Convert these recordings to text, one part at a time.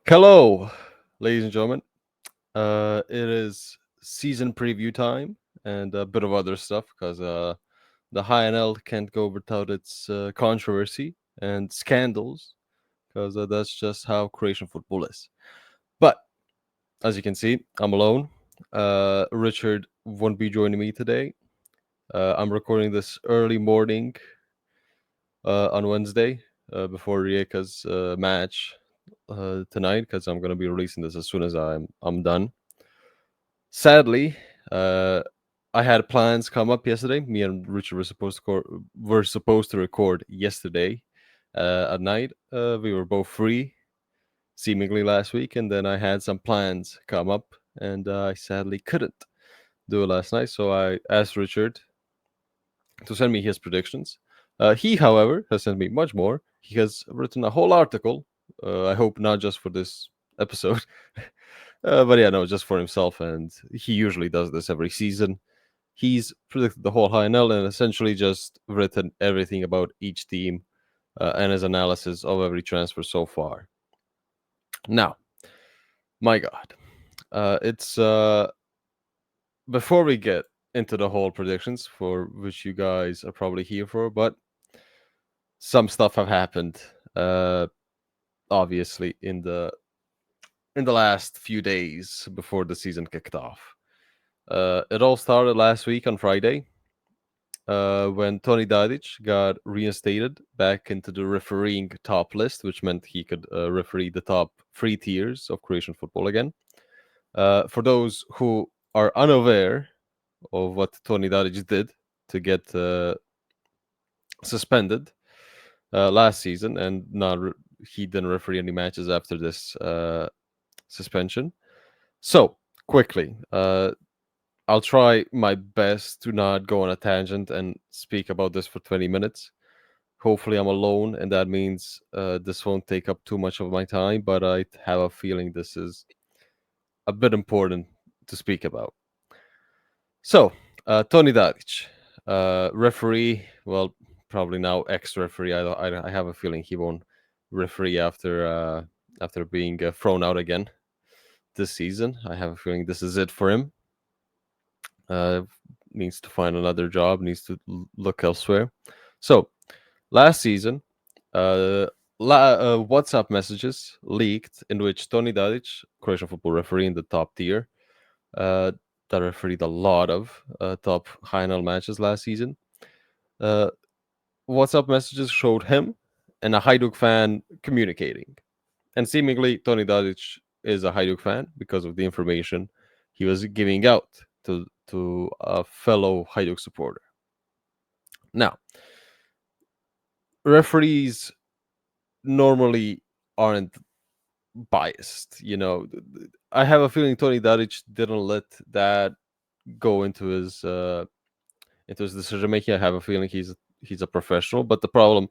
Hello, ladies and gentlemen. It is season preview time and a bit of other stuff because the HNL can't go without its controversy and scandals because that's just how Croatian football is. But as you can see, I'm alone. Richard won't be joining me today. I'm recording this early morning on Wednesday before Rijeka's match tonight because I'm gonna be releasing this as soon as I'm done. Sadly, uh, I had plans come up yesterday. Me and Richard were supposed to record yesterday at night. We were both free, seemingly last week, and then I had some plans come up, and I sadly couldn't do it last night. So I asked Richard to send me his predictions. He, however, has sent me much more. He has written a whole article. I hope not just for this episode, but yeah, no, just for himself. And he usually does this every season. He's predicted the whole HNL and essentially just written everything about each team and his analysis of every transfer so far. Now, my God, it's before we get into the whole predictions for which you guys are probably here for, but some stuff have happened. Obviously, in the last few days before the season kicked off. It all started last week on Friday when Toni Dadić got reinstated back into the refereeing top list, which meant he could referee the top three tiers of Croatian football again. For those who are unaware of what Toni Dadić did to get suspended last season and he didn't referee any matches after this suspension. So, quickly, I'll try my best to not go on a tangent and speak about this for 20 minutes. Hopefully, I'm alone, and that means this won't take up too much of my time, but I have a feeling this is a bit important to speak about. So, Toni Dadić, referee, well, probably now ex-referee. I have a feeling he won't referee after being thrown out again this season. I have a feeling this is it for him. Uh, Needs to find another job, needs to look elsewhere. So, last season, uh, WhatsApp messages leaked in which Toni Dadić, Croatian football referee in the top tier, uh, that refereed a lot of top HNL matches last season. Uh, WhatsApp messages showed him and a Hajduk fan communicating. And seemingly, Toni Dadić is a Hajduk fan because of the information he was giving out to a fellow Hajduk supporter. Now, referees normally aren't biased. I have a feeling Toni Dadić didn't let that go into his decision making. I have a feeling he's a professional, but the problem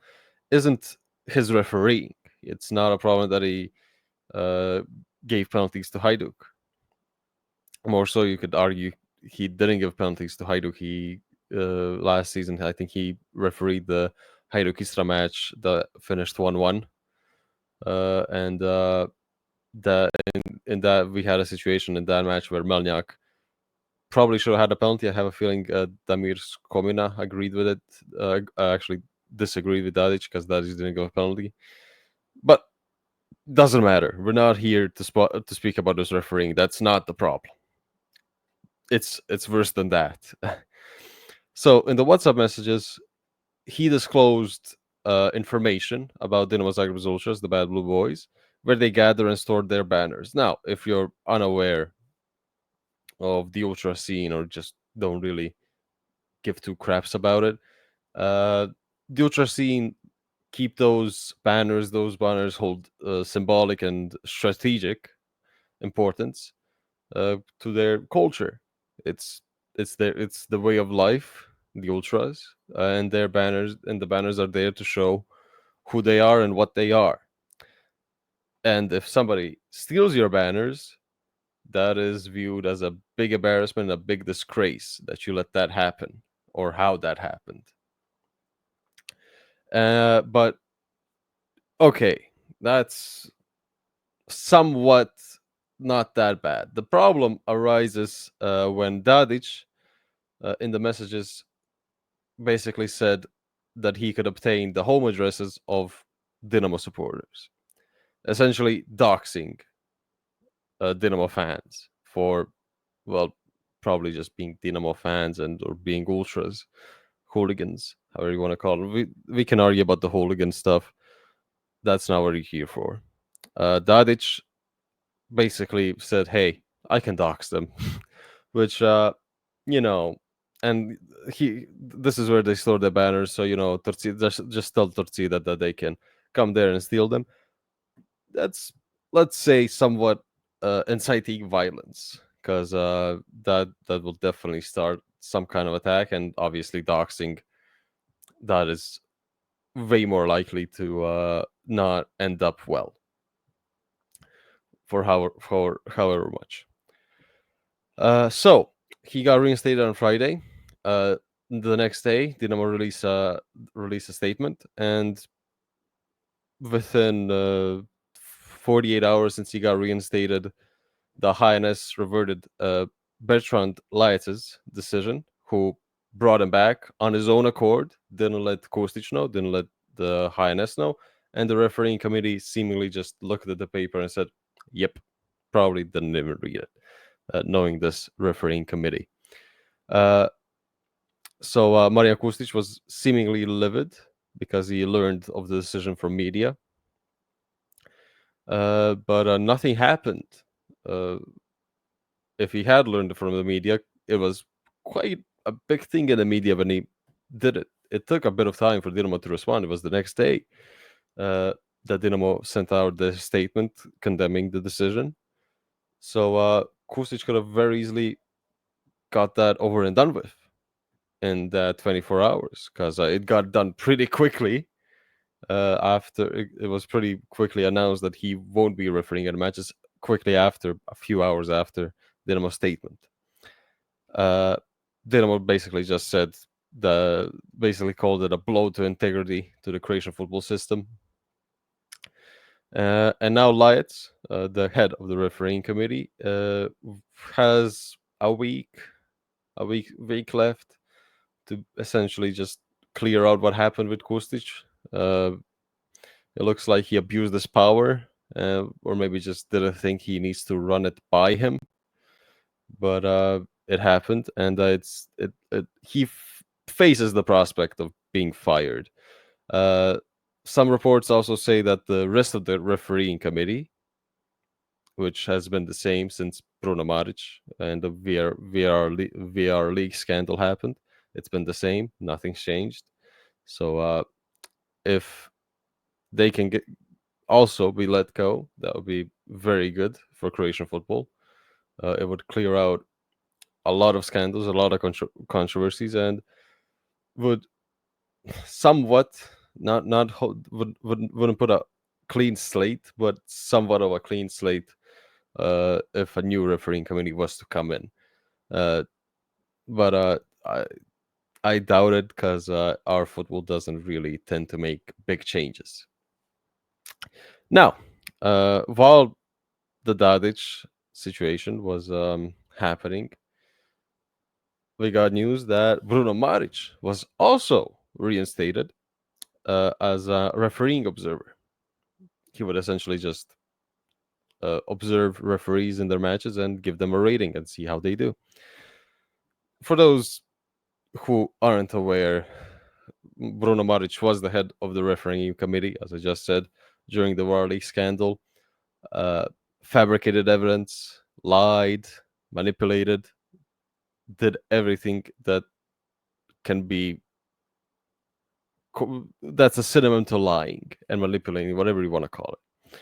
isn't his refereeing. It's not a problem that he uh, gave penalties to Hajduk. More so, you could argue he didn't give penalties to Hajduk. He last season, I think he refereed the Hajduk Istra match that finished 1-1, and that in that we had a situation in that match where Melniak probably should have had a penalty. I have a feeling Damir Skomina agreed with it. I actually disagreed with Dadić because Dadić didn't give a penalty. But doesn't matter. We're not here to speak about this refereeing. That's not the problem. It's worse than that. So in the WhatsApp messages, he disclosed information about Dinamo Zagreb Ultras, the Bad Blue Boys, where they gather and store their banners. Now, if you're unaware of the ultra scene or just don't really give two craps about it, uh, the ultra scene keep those banners. Those banners hold symbolic and strategic importance to their culture. It's it's the way of life. The ultras and their banners and the banners are there to show who they are and what they are. And if somebody steals your banners, that is viewed as a big embarrassment, a big disgrace that you let that happen or how that happened. But okay, that's somewhat not that bad. The problem arises when Dadić, in the messages, basically said that he could obtain the home addresses of Dynamo supporters, essentially doxing Dynamo fans for, well, probably just being Dynamo fans and or being ultras, hooligans, however you want to call them. We can argue about the hooligan stuff. That's not what we're here for. Dadić basically said, "Hey, I can dox them," which you know, and this is where they store their banners. So just tell Torcida that they can come there and steal them. That's, let's say, somewhat inciting violence, because that will definitely start some kind of attack, and obviously doxing, that is way more likely to not end up well for however much. So he got reinstated on Friday. The next day, Dinamo release a statement, and within 48 hours since he got reinstated, the Highness reverted Bertrand Lajetz's decision, who brought him back on his own accord, didn't let Kostic know, didn't let the Highness know, and the refereeing committee seemingly just looked at the paper and said, "Yep," probably didn't even read it, knowing this refereeing committee. So Marijan Kostic was seemingly livid because he learned of the decision from media, but nothing happened. Uh, if he had learned it from the media, it was quite a big thing in the media when he did it. It took a bit of time for Dinamo to respond. It was the next day that Dinamo sent out the statement condemning the decision. So Kostic could have very easily got that over and done with in that 24 hours, because it got done pretty quickly. After it was pretty quickly announced that he won't be refereeing at matches, quickly after, a few hours after Dinamo's statement. Dinamo basically just said basically called it a blow to integrity to the Croatian football system. And now Lajić, the head of the refereeing committee, has a week left to essentially just clear out what happened with Kostic. It looks like he abused his power, or maybe just didn't think he needs to run it by him. But it happened, and he faces the prospect of being fired. Some reports also say that the rest of the refereeing committee, which has been the same since Bruno Marić and the VR league scandal happened, it's been the same. Nothing's changed. So if they can also be let go, that would be very good for Croatian football. It would clear out a lot of scandals, a lot of controversies, and would somewhat wouldn't put a clean slate, but somewhat of a clean slate if a new refereeing committee was to come in. But I doubt it, because our football doesn't really tend to make big changes. Now, while the Dadić situation was happening, we got news that Bruno Marić was also reinstated as a refereeing observer. He would essentially just observe referees in their matches and give them a rating and see how they do. For those who aren't aware, Bruno Marić was the head of the refereeing committee, as I just said, during the War League scandal. Fabricated evidence, lied, manipulated, did everything that can be that's a synonym to lying and manipulating, whatever you want to call it.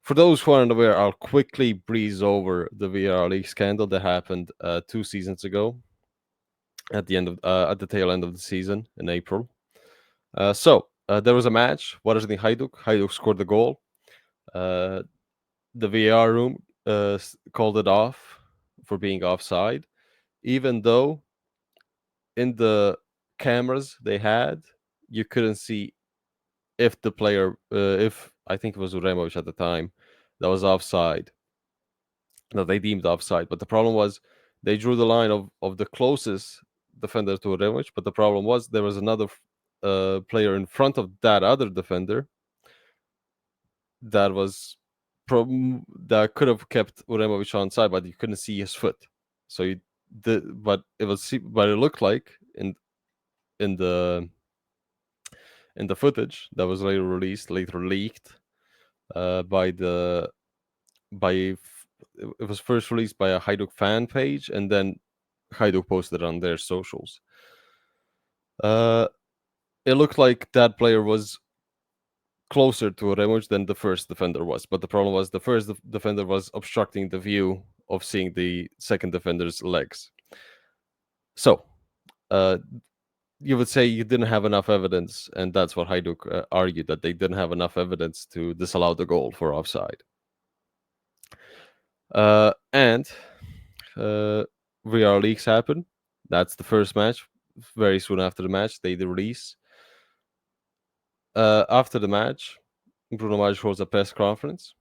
For those who aren't aware, I'll quickly breeze over the VR League scandal that happened 2 seasons ago, at the tail end of the season in April. So there was a match. Varaždin Hajduk. Hajduk scored the goal. The VAR room called it off for being offside, even though in the cameras they had, you couldn't see if the player, if I think it was Uremovic at the time, that was offside, that they deemed offside. But the problem was they drew the line of the closest defender to Removic. But the problem was there was another player in front of that other defender that was that could have kept Uremovic on side, but you couldn't see his foot. So but it looked like in the in the footage that was later leaked by the by it was first released by a Hajduk fan page, and then Hajduk posted it on their socials. It looked like that player was closer to Removic than the first defender was, but the problem was the first defender was obstructing the view of seeing the second defender's legs. So, you would say you didn't have enough evidence, and that's what Hajduk argued, that they didn't have enough evidence to disallow the goal for offside. And VR leaks happen. That's the first match. Very soon after the match, they release. After the match, Bruno Marić holds a press conference.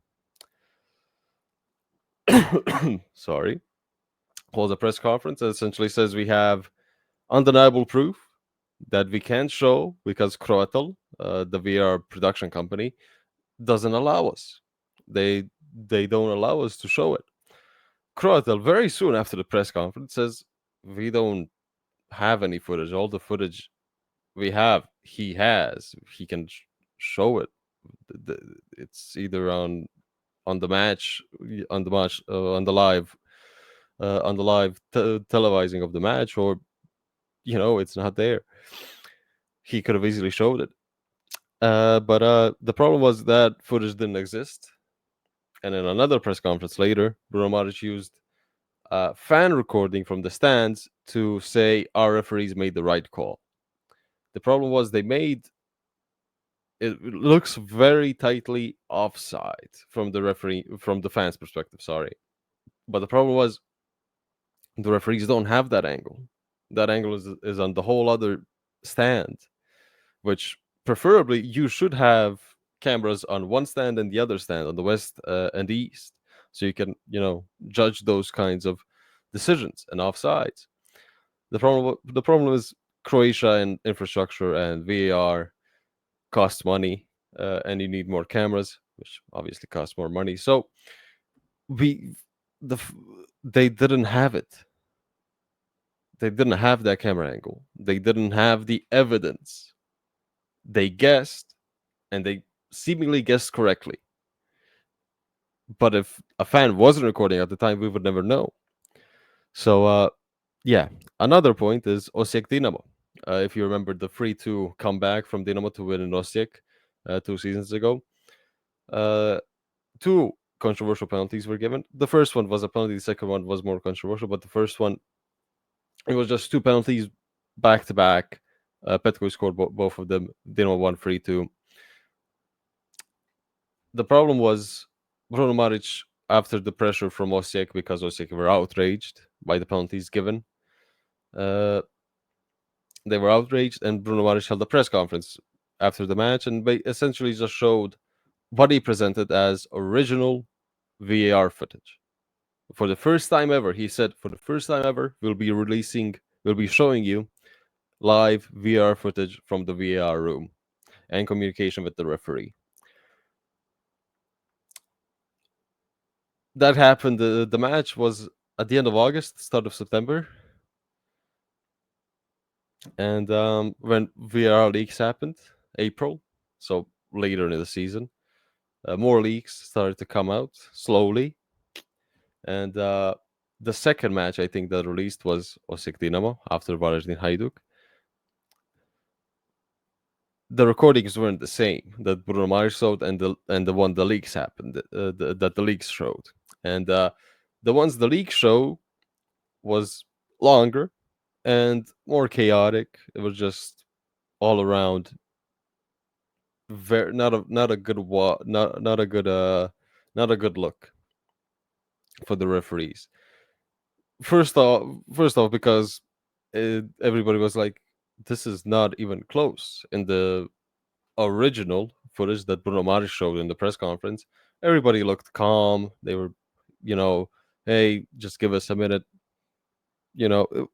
Sorry. Holds a press conference that essentially says we have undeniable proof that we can't show because Croatel, the VR production company, doesn't allow us. They don't allow us to show it. Croatel, very soon after the press conference, says we don't have any footage. All the footage we have, he has. He can show it. It's either on the match, on the live, televising of the match, or it's not there. He could have easily showed it. But the problem was that footage didn't exist. And in another press conference later, Bruno Marić used a fan recording from the stands to say our referees made the right call. The problem was it looks very tightly offside from the fans' perspective. Sorry, but the problem was the referees don't have that angle. That angle is on the whole other stand, which preferably you should have cameras on one stand and the other stand, on the west and the east, so you can judge those kinds of decisions and offsides. The problem is Croatia and infrastructure and VAR costs money, and you need more cameras, which obviously costs more money. So we the they didn't have it. They didn't have that camera angle. They didn't have the evidence. They guessed, and they seemingly guessed correctly. But if a fan wasn't recording at the time, we would never know. So, yeah. Another point is Osijek Dinamo. If you remember the 3-2 comeback from Dinamo to win in Osijek 2 seasons ago, two controversial penalties were given. The first one was a penalty. The second one was more controversial, but the first one, it was just two penalties back to back. Petko scored both of them. Dinamo won 3-2. The problem was Bruno Marić, after the pressure from Osijek, because Osijek were outraged by the penalties given. They were outraged, and Bruno Marić held a press conference after the match and essentially just showed what he presented as original VAR footage. For the first time ever, he said, for the first time ever, we'll be showing you live VAR footage from the VAR room and communication with the referee. That happened. The match was at the end of August, start of September. And when VAR leaks happened, April, so later in the season, more leaks started to come out slowly. And the second match, I think, that released was Osijek Dinamo after Varaždin Hajduk. The recordings weren't the same that Bruno Marić showed and the one the leaks happened that the leaks showed. And the ones the leaks show was longer and more chaotic. It was just all around not a good look for the referees. First off, because everybody was like, this is not even close. In the original footage that Bruno Marić showed in the press conference, everybody looked calm. They were, you know, hey, just give us a minute.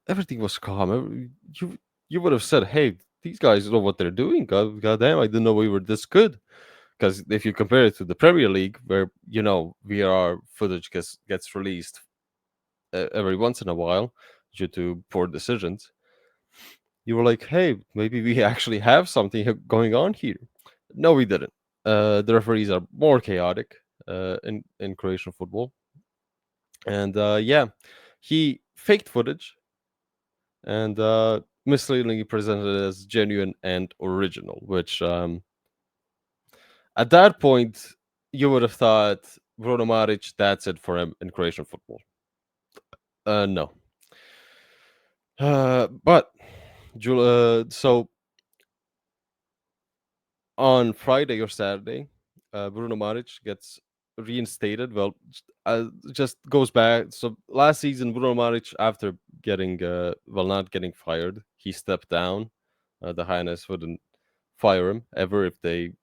Everything was calm. You would have said, hey, these guys know what they're doing. God damn, I didn't know we were this good. Because if you compare it to the Premier League, where VAR footage gets released every once in a while due to poor decisions, you were like, hey, maybe we actually have something going on here. No, we didn't. The referees are more chaotic in Croatian football, and yeah, he faked footage and misleadingly presented it as genuine and original, which at that point you would have thought Bruno Marić, that's it for him in Croatian football. No. But so on Friday or Saturday, Bruno Marić gets reinstated. Well, just goes back. So last season, Bruno Marić, after getting not getting fired, he stepped down. The Highness wouldn't fire him ever if they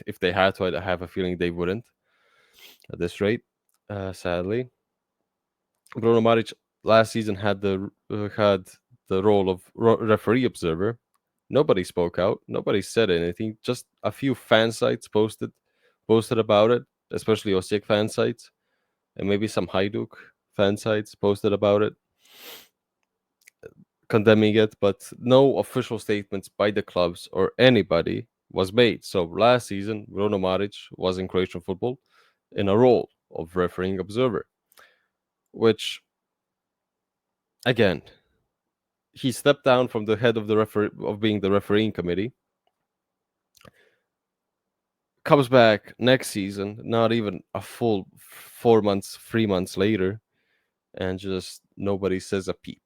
if they had to. I have a feeling they wouldn't at this rate. Sadly, Bruno Marić last season had the role of referee observer. Nobody spoke out. Nobody said anything. Just a few fan sites posted about it, especially Osijek fan sites, and maybe some Hajduk fan sites posted about it, condemning it. But no official statements by the clubs or anybody was made. So last season, Bruno Marić was in Croatian football in a role of refereeing observer, which again he stepped down from the head of being the refereeing committee, comes back next season, not even a full 4 months, 3 months later, and just nobody says a peep.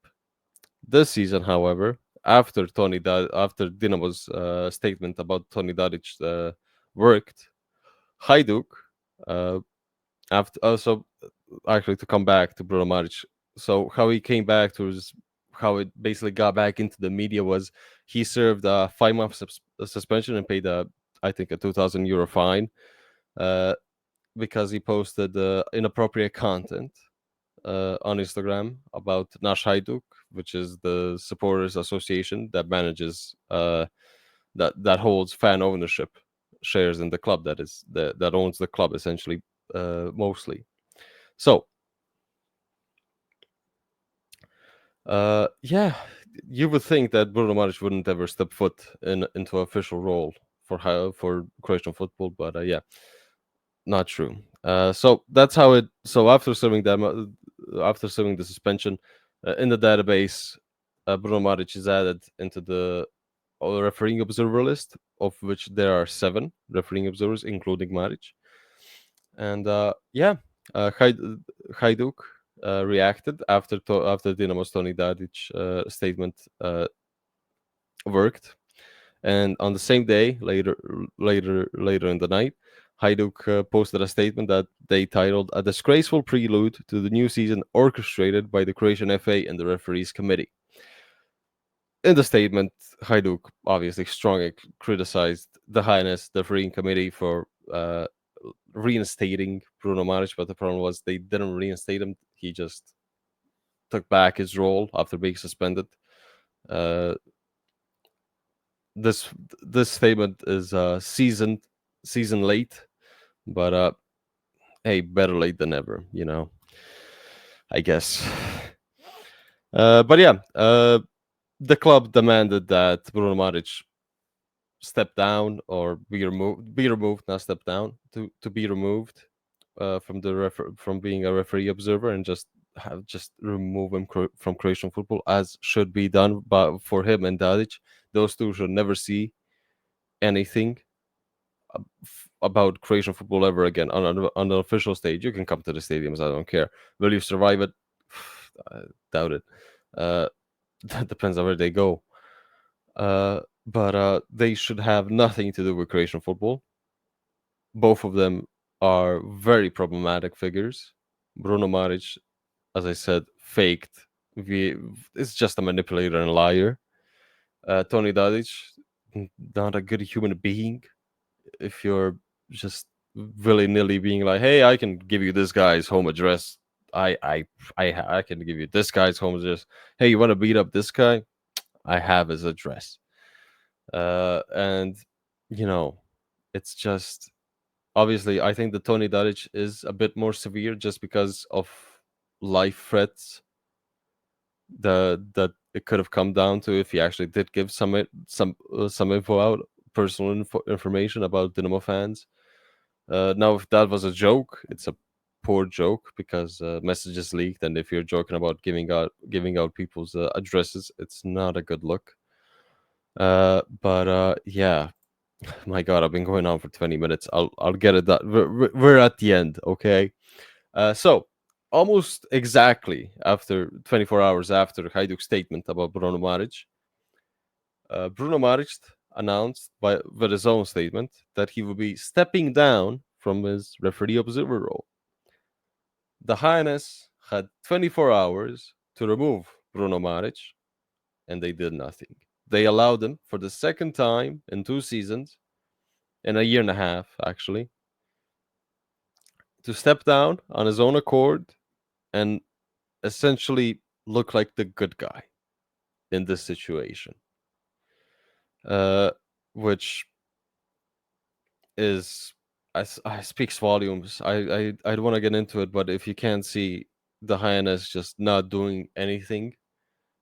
This season, however, after Dinamo's statement about Toni Dadić worked, Hajduk uh, after also actually to come back to Bruno Marić. So how he came back to how it basically got back into the media was he served a 5 month suspension and paid I think a 2,000 euro fine because he posted inappropriate content on Instagram about Nash Hajduk, which is the supporters association that manages that holds fan ownership shares in the club, that owns the club essentially, mostly. So yeah, you would think that Bruno Marić wouldn't ever step foot into an official role for Croatian football, but yeah, not true. So that's how it. So after serving the suspension in the database, Bruno Marić is added into the refereeing observer list, of which there are 7 refereeing observers, including Marić. And yeah, Hajduk reacted after Dinamo's Toni Dadić statement worked, and on the same day, later in the night, Hajduk posted a statement that they titled "A disgraceful prelude to the new season orchestrated by the Croatian FA and the referees committee." In the statement, Hajduk obviously strongly criticized the Highness, the refereeing committee, for reinstating Bruno Marić, but the problem was they didn't reinstate him. He just took back his role after being suspended. Uh, this this statement is season late, but hey, better late than never, I guess. But yeah, the club demanded that Bruno Marić step down or be removed, not step down, to be removed from being a referee observer, and just remove him from Croatian football, as should be done for him and Dadić. Those two should never see anything about Croatian football ever again on an official stage. You can come to the stadiums, I don't care. Will you survive it? I doubt it. That depends on where they go. But they should have nothing to do with Croatian football. Both of them are very problematic figures. Bruno Marić, as I said, faked. It's just a manipulator and liar. Toni Dadić, not a good human being. if you're just willy nilly being like, hey, I can give you this guy's home address. I can give you this guy's home address. Hey, you want to beat up this guy? I have his address. And you know, it's just obviously I think the Toni Dadić is a bit more severe just because of life threats that it could have come down to if he actually did give some info out, personal information about Dynamo fans. Now, if that was a joke, it's a poor joke because messages leaked, and if you're joking about giving out people's addresses, it's not a good look. But yeah, my God, I've been going on for 20 minutes. I'll get it done. We're at the end, okay? So almost exactly after 24 hours after Hajduk's statement about Bruno Marić, Bruno Marić announced with his own statement that he will be stepping down from his referee observer role. The Highness had 24 hours to remove Bruno Marić, and they did nothing. They allowed him for the second time in 2 seasons, in a year and a half actually, to step down on his own accord and essentially look like the good guy in this situation, uh, which is I speaks volumes. I don't want to get into it, but if you can't see the Highness just not doing anything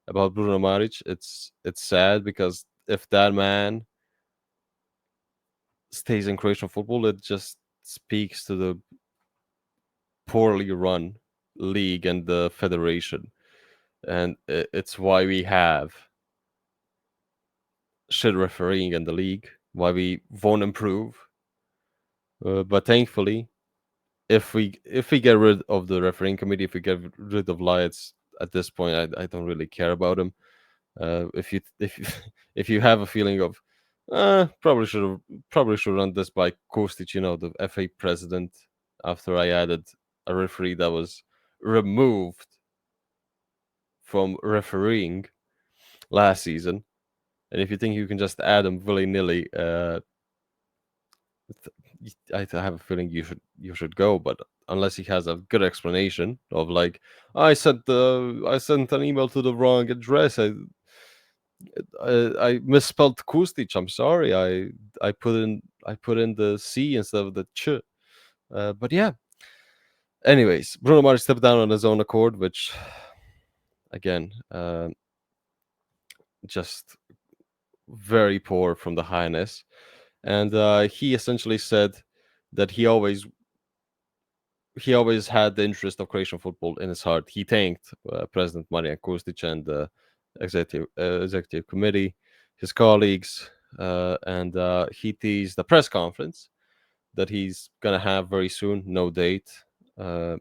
about Bruno Marić, it's sad because if that man stays in Croatian football, it just speaks to the poorly run league and the federation, and it's why we have shit refereeing in the league, why we won't improve. But thankfully, if we get rid of the refereeing committee, if we get rid of Lions at this point, I don't really care about him. If you if you have a feeling of probably should run this by Kostic, the FA president, after I added a referee that was removed from refereeing last season, and if you think you can just add him willy nilly, I have a feeling you should go, but unless he has a good explanation of like, I sent an email to the wrong address. I misspelled Kustic. I'm sorry. I put in the C instead of the ch. But yeah. Anyways, Bruno Mars stepped down on his own accord, which again, just very poor from the Highness, and he essentially said that he always had the interest of Croatian football in his heart. He thanked President Marijan Kostic and the executive committee, his colleagues, and he teased the press conference that he's gonna have very soon. No date. Uh,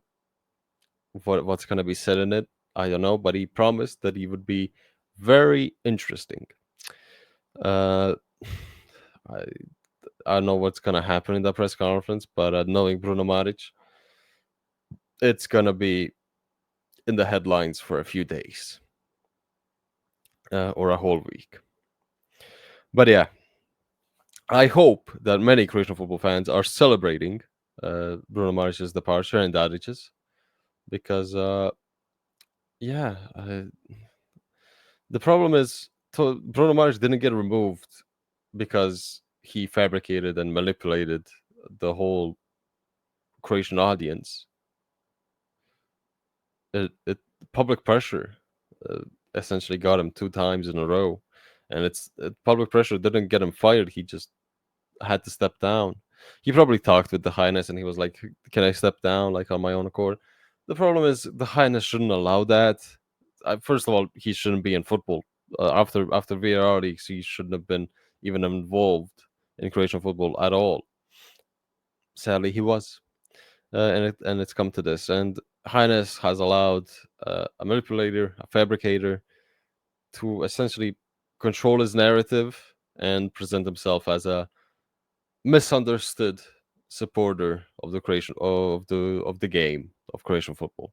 what's gonna be said in it, I don't know, but he promised that he would be very interesting. Uh, I I don't know what's gonna happen in the press conference, but knowing Bruno Marić, it's gonna be in the headlines for a few days or a whole week. But yeah, I hope that many Croatian football fans are celebrating Bruno Marić's departure and Dadić's because, yeah, the problem is Bruno Marić didn't get removed because he fabricated and manipulated the whole Croatian audience. It public pressure uh, essentially got him 2 times in a row, and public pressure didn't get him fired. He just had to step down. He probably talked with the Highness, and he was like, "Can I step down, like on my own accord?" The problem is the Highness shouldn't allow that. First of all, he shouldn't be in football. After VAR leaks, he shouldn't have been even involved in Croatian football at all. Sadly, he was, and it's come to this. And Highness has allowed a manipulator, a fabricator, to essentially control his narrative and present himself as a misunderstood supporter of the game of Croatian football.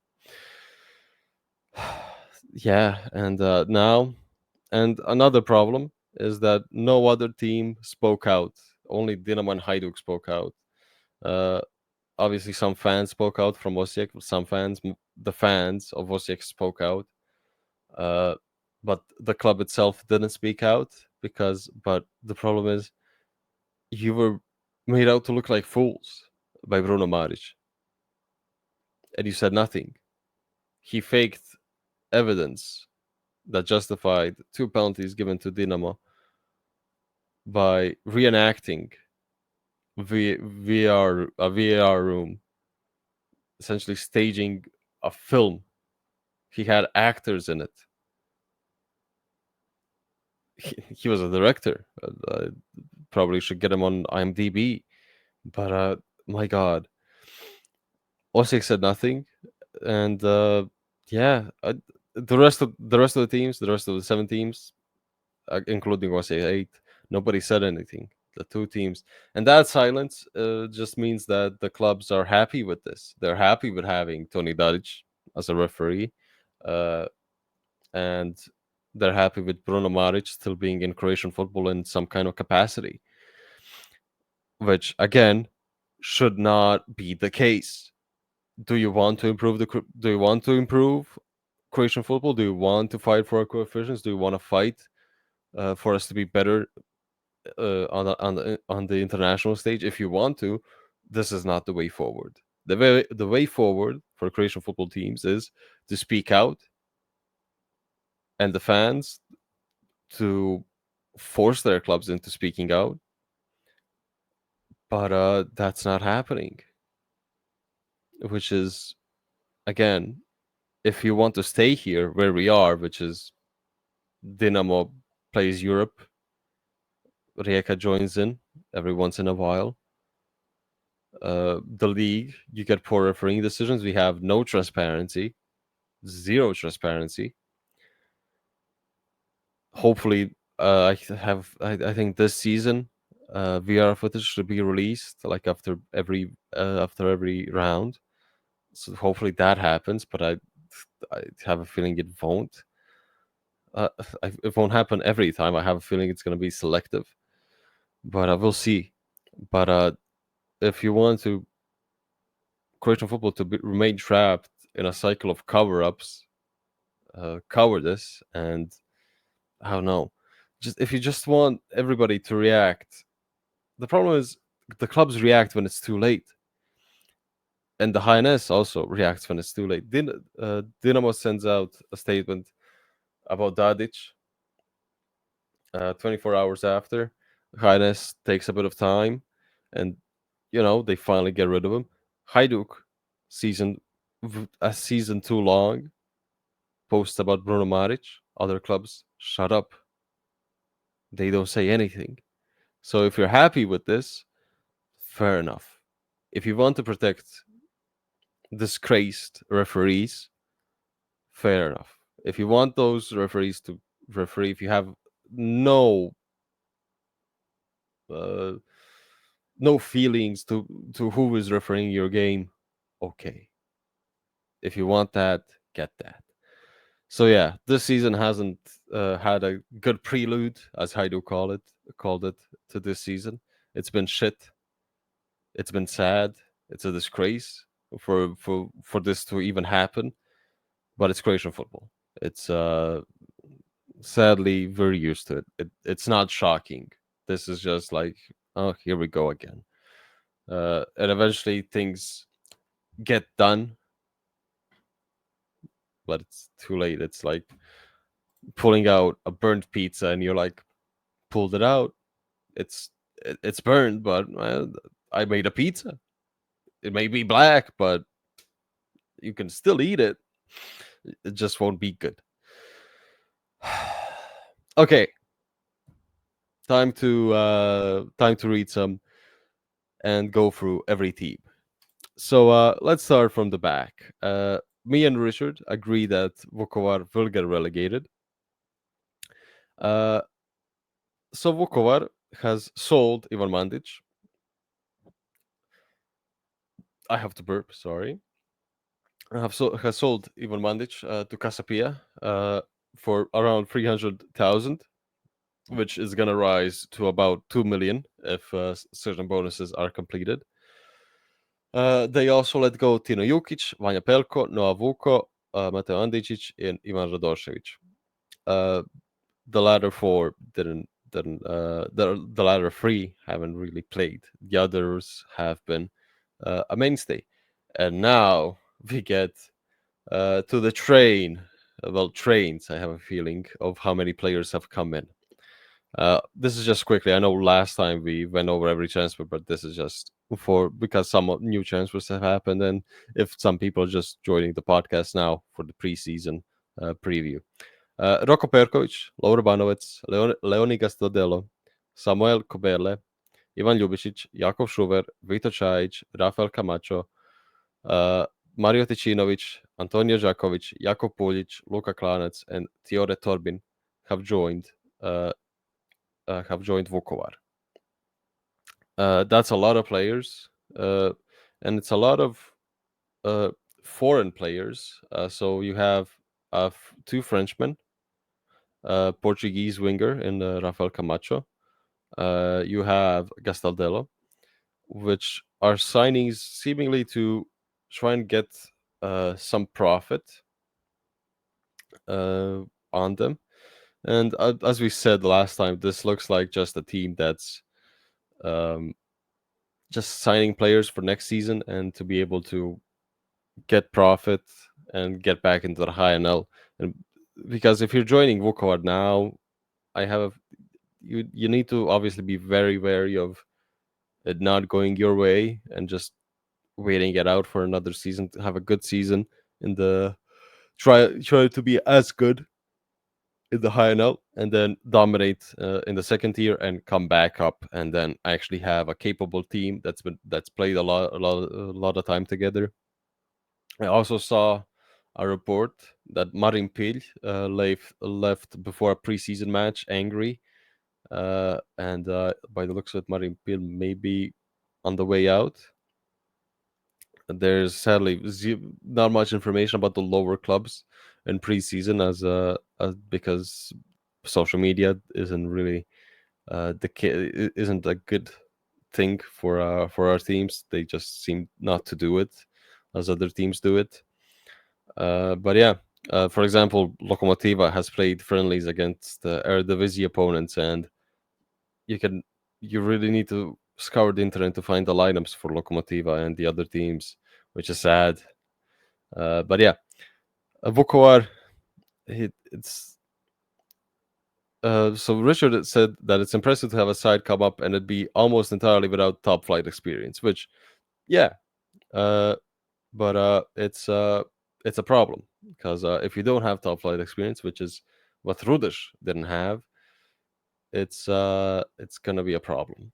Yeah, and now, and another problem is that no other team spoke out Only Dinamo and Hajduk spoke out. Uh, Obviously, some fans spoke out from Osijek. The fans of Osijek spoke out. Uh, but the club itself didn't speak out but the problem is you were made out to look like fools by Bruno Marić, and you said nothing. He faked evidence that justified two penalties given to Dinamo by reenacting a VAR room, essentially staging a film. He had actors in it. He was a director. I probably should get him on IMDb. But my God, Osijek said nothing, and yeah, the rest of the teams, the rest of the 7 teams, including Osijek 8, nobody said anything. The 2 teams, and that silence just means that the clubs are happy with this. They're happy with having Toni Dadić as a referee, uh, and they're happy with Bruno Marić still being in Croatian football in some kind of capacity, which again should not be the case. Do you want to improve do you want to improve Croatian football? Do you want to fight for our coefficients? Do you want to fight for us to be better on the international stage? If you want to, this is not the way forward. The way forward for Croatian football teams is to speak out, and the fans to force their clubs into speaking out. But that's not happening, which is, again, if you want to stay here where we are, which is Dinamo plays Europe, Rijeka joins in every once in a while. The league, you get poor refereeing decisions. We have no transparency, zero transparency. Hopefully, I think this season, VR footage should be released like after every round. So hopefully that happens, but I have a feeling it won't. Uh, it won't happen every time. I have a feeling it's going to be selective, but we'll see. But if you want to Croatian football to remain trapped in a cycle of cover-ups, cowardice, and I don't know, just if you just want everybody to react, the problem is the clubs react when it's too late, and the highness also reacts when it's too late. Dinamo sends out a statement about Dadić 24 hours after. Highness takes a bit of time, and they finally get rid of him. Hajduk season a season too long posts about Bruno Marić. Other clubs shut up. They don't say anything. So if you're happy with this, fair enough. If you want to protect disgraced referees, fair enough. If you want those referees to referee, if you have no uh, no feelings to who is refereeing your game, okay. If you want that, get that. So yeah, this season hasn't had a good prelude, as Haidu called it to this season. It's been shit. It's been sad. It's a disgrace for this to even happen. But it's Croatian football. It's sadly very used to it. It's not shocking. This is just like, oh, here we go again. And eventually things get done, but it's too late. It's like pulling out a burnt pizza, and you're like, pulled it out. It's burned, but I made a pizza. It may be black, but you can still eat it. It just won't be good. Okay, time to read some and go through every team. So let's start from the back. Me and Richard agree that Vukovar will get relegated. Uh, so Vukovar has sold Ivan Mandic. I have to burp. Sorry. Has sold Ivan Mandic to Casapia for around 300,000. which is going to rise to about 2 million if certain bonuses are completed. They also let go Tino Jukic, Vanja Pelko, Noah Vuko, Mateo Andicic, and Ivan Radošević. The latter four the latter three haven't really played. The others have been a mainstay. And now we get to the train. Well, trains, I have a feeling, of how many players have come in. This is just quickly. I know last time we went over every transfer, but this is just for because some new transfers have happened, and if some people are just joining the podcast now for the preseason preview. Roko Perković, Lovro Banović, Leoni Gastodello, Samuel Kobele, Ivan Ljubišić, Jakov Šuver, Vito Čajić, Rafael Camacho, Mario Ticinović, Antonio Đaković, Jakov Puljic, Luka Klanec, and Tiore Torbin have joined Vukovar. That's a lot of players, and it's a lot of foreign players. So you have two Frenchmen, Portuguese winger in Rafael Camacho. You have Gastaldello, which are signings seemingly to try and get some profit on them. And as we said last time, this looks like just a team that's just signing players for next season and to be able to get profit and get back into the high NL. And because if you're joining Vukovar now, you need to obviously be very wary of it not going your way and just waiting it out for another season to have a good season in the try to be as good in the high NL and then dominate in the second tier and come back up and then actually have a capable team that's played a lot of time together. I also saw a report that Marin Pil left before a preseason match angry, and by the looks of it, Marin Pil may be on the way out. There's sadly not much information about the lower clubs in preseason as because social media isn't really isn't a good thing for our teams. They just seem not to do it as other teams do it. But yeah, for example, Lokomotiva has played friendlies against Eredivisie opponents, and you really need to scour the internet to find the lineups for Lokomotiva and the other teams, which is sad. But yeah, Vukovar, it's so Richard said that it's impressive to have a side come up and it be almost entirely without top flight experience, which yeah, but it's a problem because if you don't have top flight experience, which is what Rudiš didn't have, it's gonna be a problem.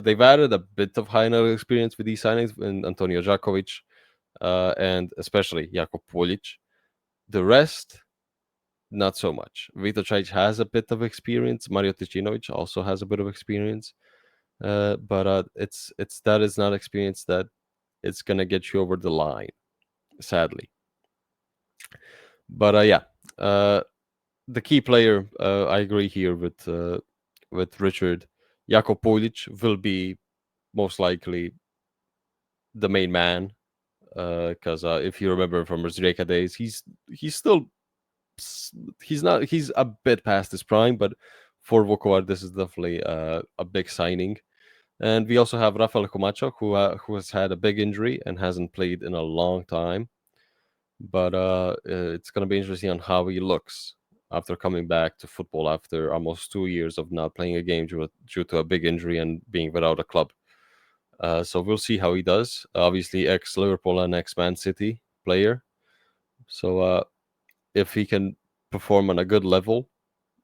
They've added a bit of high level experience with these signings in Antonio Đaković and especially Jakub Puljic. The rest, not so much. Vito Čajić has a bit of experience. Mario Ticinović also has a bit of experience, but it's that is not experience that it's gonna get you over the line, sadly. But yeah, the key player, I agree here with Richard. Jakub Puljic will be most likely the main man because if you remember from Rijeka days, he's still he's a bit past his prime, but for Vukovar this is definitely a big signing. And we also have Rafael Camacho, who has had a big injury and hasn't played in a long time. But it's going to be interesting on how he looks after coming back to football after almost 2 years of not playing a game due to a big injury and being without a club. So we'll see how he does. Obviously, ex-Liverpool and ex-Man City player. So if he can perform on a good level,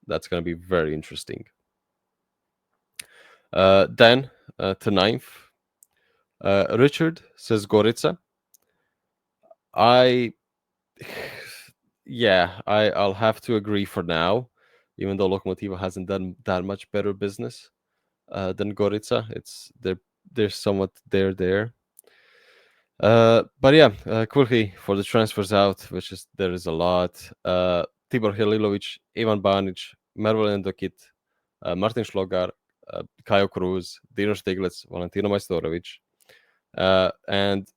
that's going to be very interesting. Then to ninth, Richard says Gorica. I'll have to agree for now, even though Lokomotiva hasn't done that much better business than Gorica. They're somewhat there. But yeah, quickly for the transfers out, there is a lot. Tibor Halilovic, Ivan Banic, Mervel Endokit, Martin Šlogar, Kajo Cruz, Dino Stiglitz, Valentino Majstorovic, and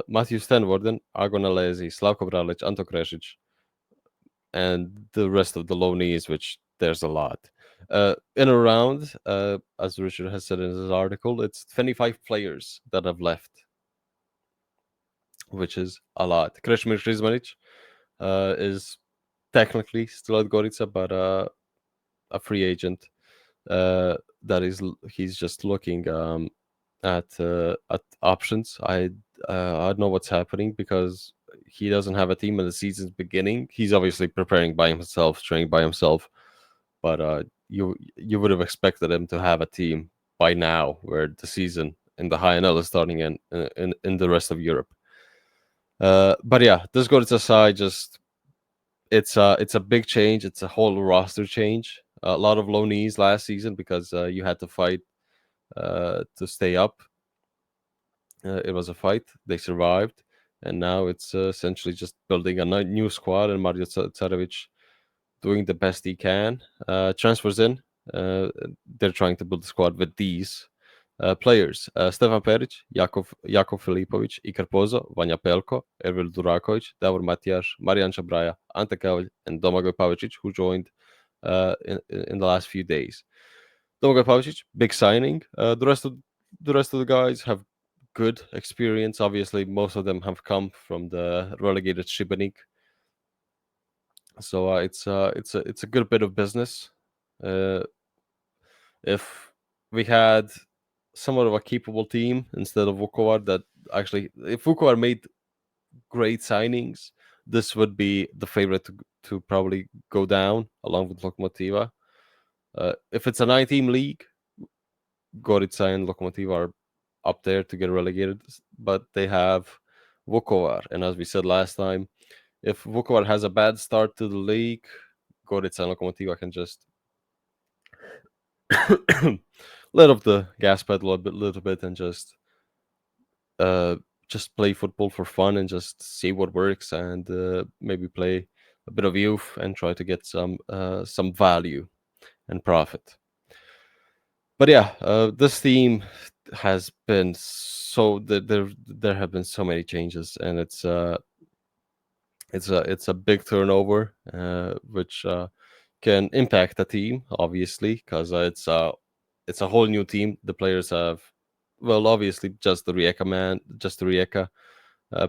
Matthew Stenvorden, Argon Alesi, Slavko Bralic, Anto Kresic, and the rest of the loanees, which there's a lot. In a round, as Richard has said in his article, it's 25 players that have left, which is a lot. Krešimir Krizmanic is technically still at Gorica, but a free agent. He's just looking at options. I don't know what's happening because he doesn't have a team in the season's beginning. He's obviously preparing by himself, training by himself, but you would have expected him to have a team by now, where the season in the HNL is starting in the rest of Europe. But yeah, this Gorica side just it's a big change. It's a whole roster change. A lot of loanees last season because you had to fight to stay up. It was a fight. They survived, and now it's essentially just building a new squad. And Marić Carevic doing the best he can. Transfers in. They're trying to build a squad with these players: Stefan Peric, Jakov Filipovic, Iker Pozo, Vanja Pelko, Ervil Durakovic, Davor Matijaš, Marijan Čabraja, Ante Kavalj, and Domagoj Pavicic, who joined in the last few days. Domagoj Pavicic, big signing. The rest of the guys have good experience. Obviously, most of them have come from the relegated Šibenik, so it's a good bit of business. If we had somewhat of a capable team instead of Vukovar, that actually, if Vukovar made great signings, this would be the favorite to probably go down along with Lokomotiva. If it's a 9-team league, Gorica and Lokomotiva are up there to get relegated, but they have Vukovar. And as we said last time, if Vukovar has a bad start to the league, Gorica and Lokomotiva can just let off the gas pedal a little bit and just play football for fun and just see what works, and maybe play a bit of youth and try to get some value and profit. But yeah, this team has been there have been so many changes, and it's a big turnover, which can impact the team, obviously, because it's a whole new team. The players have, well, obviously just the Rijeka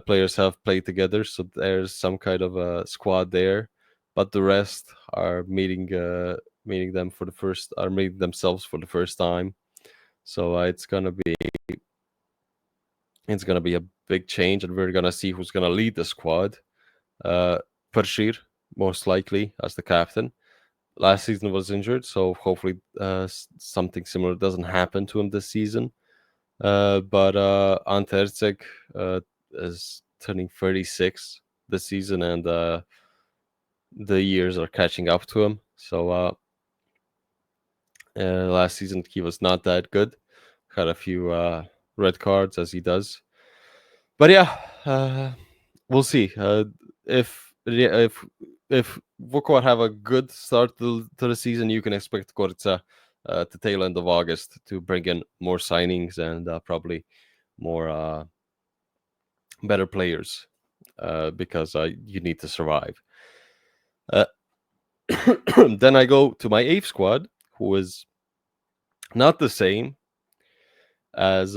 players have played together, so there's some kind of a squad there, but the rest are meeting themselves for the first time. So it's gonna be a big change, and we're gonna see who's gonna lead the squad. Pershir, most likely, as the captain. Last season was injured, so hopefully something similar doesn't happen to him this season. But Ante Erceg is turning 36 this season, and the years are catching up to him. So last season he was not that good. Had a few red cards, as he does. But yeah, we'll see. If Vukovar have a good start to the season, you can expect Gorica to tail end of August to bring in more signings and probably more better players, because you need to survive. Then I go to my eighth squad, who is not the same as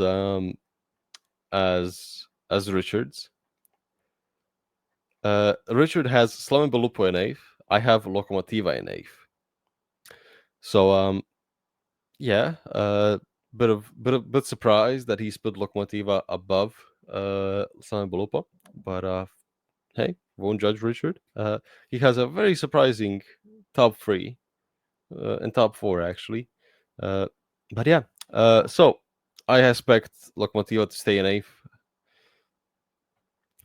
Richard's. Richard has Slaven Belupo in eighth. I have Lokomotiva in eighth. So yeah, bit surprised that he's put Lokomotiva above Slaven Belupo, but hey, won't judge Richard. He has a very surprising top three, and top four actually. But yeah, so I expect Lokomotiva to stay in eighth.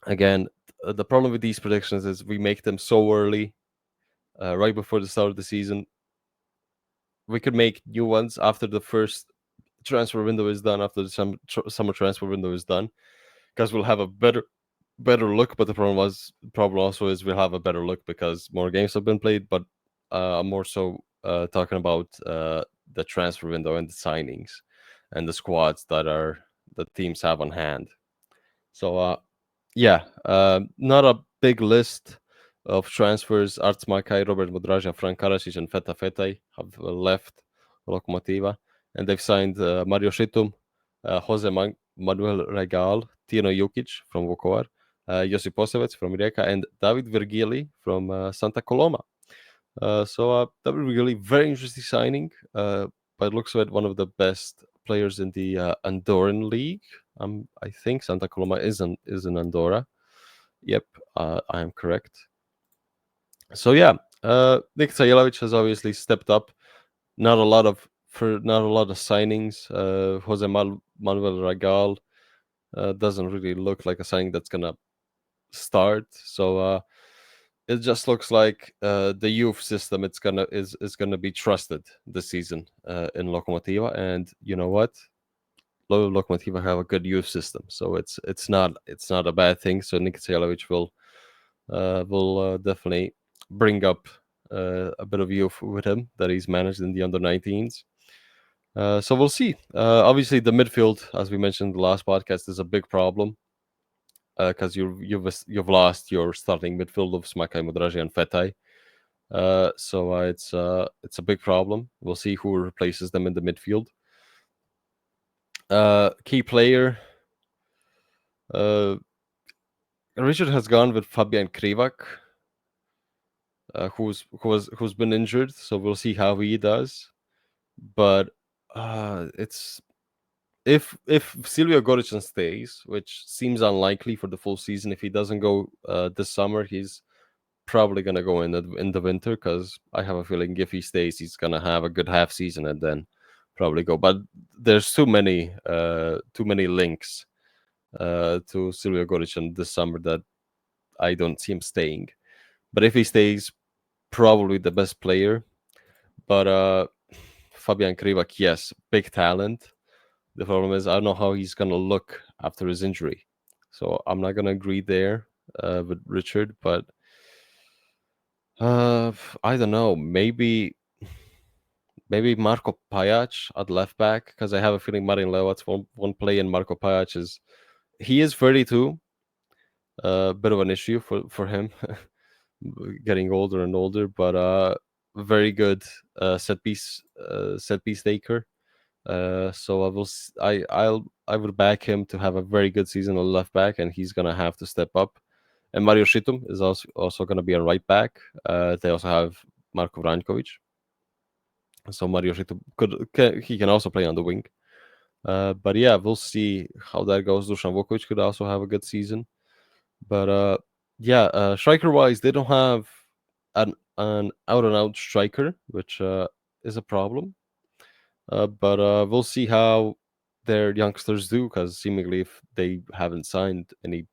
Again, the problem with these predictions is we make them so early, right before the start of the season. We could make new ones after the first transfer window is done, after the summer transfer window is done, because we'll have a better look. But the problem also is we'll have a better look because more games have been played, but more so talking about the transfer window and the signings and the squads that teams have on hand. So yeah, not a big list of transfers. Arts Makai, Robert Mudraja, Frank Karacic, and Feta Fetai have left Lokomotiva, and they've signed Mario Shitum, Manuel Regal, Tino Jukic from Vukovar, Josip Posevec from Rijeka, and David Virgili from Santa Coloma. So that was really very interesting signing. By the looks of it, one of the best players in the Andorran league. I think Santa Coloma is in Andorra. Yep, I am correct. So yeah, Nik Sajelavic has obviously stepped up. Not a lot of signings. Manuel Regal doesn't really look like a signing that's gonna start. So it just looks like the youth system is gonna be trusted this season in Lokomotiva, and you know what? Lokomotiva have a good youth system, so it's not a bad thing. So Nik Sajelavic will definitely bring up a bit of youth with him that he's managed in the under-19s. So we'll see. Obviously, the midfield, as we mentioned in the last podcast, is a big problem because you've lost your starting midfield of Smakai, Mudraži, and Fetai. So it's a big problem. We'll see who replaces them in the midfield. Key player. Richard has gone with Fabian Krivak, who's been injured. So we'll see how he does. But it's if Silvio Gorichan stays, which seems unlikely for the full season. If he doesn't go this summer, he's probably gonna go in the winter, because I have a feeling if he stays, he's gonna have a good half season and then probably go. But there's too many links to Silvio Gorichan this summer that I don't see him staying. But if he stays, probably the best player. But Fabian Krivak, yes, big talent. The problem is I don't know how he's gonna look after his injury, so I'm not gonna agree there with Richard. But I don't know. Maybe Marko Pajac at left back, because I have a feeling Marin Levac won't play, and Marko Pajac is 32. A bit of an issue for him, getting older and older, but very good set piece taker. So I would back him to have a very good season on left back, and he's gonna have to step up. And Mario Shitum is also gonna be a right back. They also have Marko Vrankovic, so Mario Shitum can also play on the wing. But yeah, we'll see how that goes. Dusan Vukovic could also have a good season, but yeah, striker wise, they don't have an out and out striker, which is a problem. But we'll see how their youngsters do, because seemingly if they haven't signed any,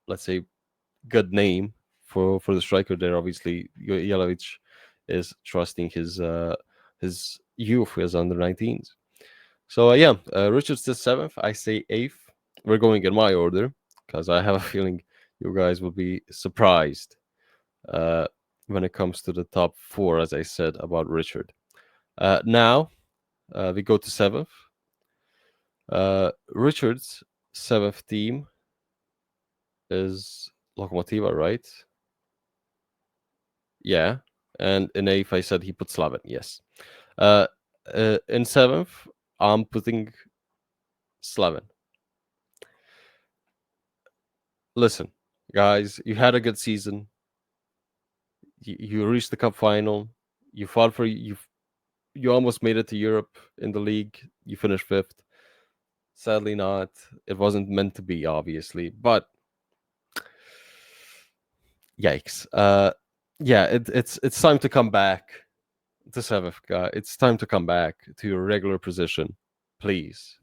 let's say, good name for the striker, there obviously Jelavic is trusting his youth, his under-19s. So yeah, Richard's the 7th. I say 8th. We're going in my order because I have a feeling you guys will be surprised when it comes to the top 4, as I said about Richard. Now we go to 7th. Richard's 7th team is Lokomotiva, right? Yeah. And in 8th, I said he put Slaven. Yes. In 7th, I'm putting Slaven. Listen, guys, you had a good season. You reached the cup final. You fought for you almost made it to Europe in the league. You finished 5th. Sadly not. It wasn't meant to be, obviously, but yikes. Yeah, it's time to come back to 7th, guy. It's time to come back to your regular position, please.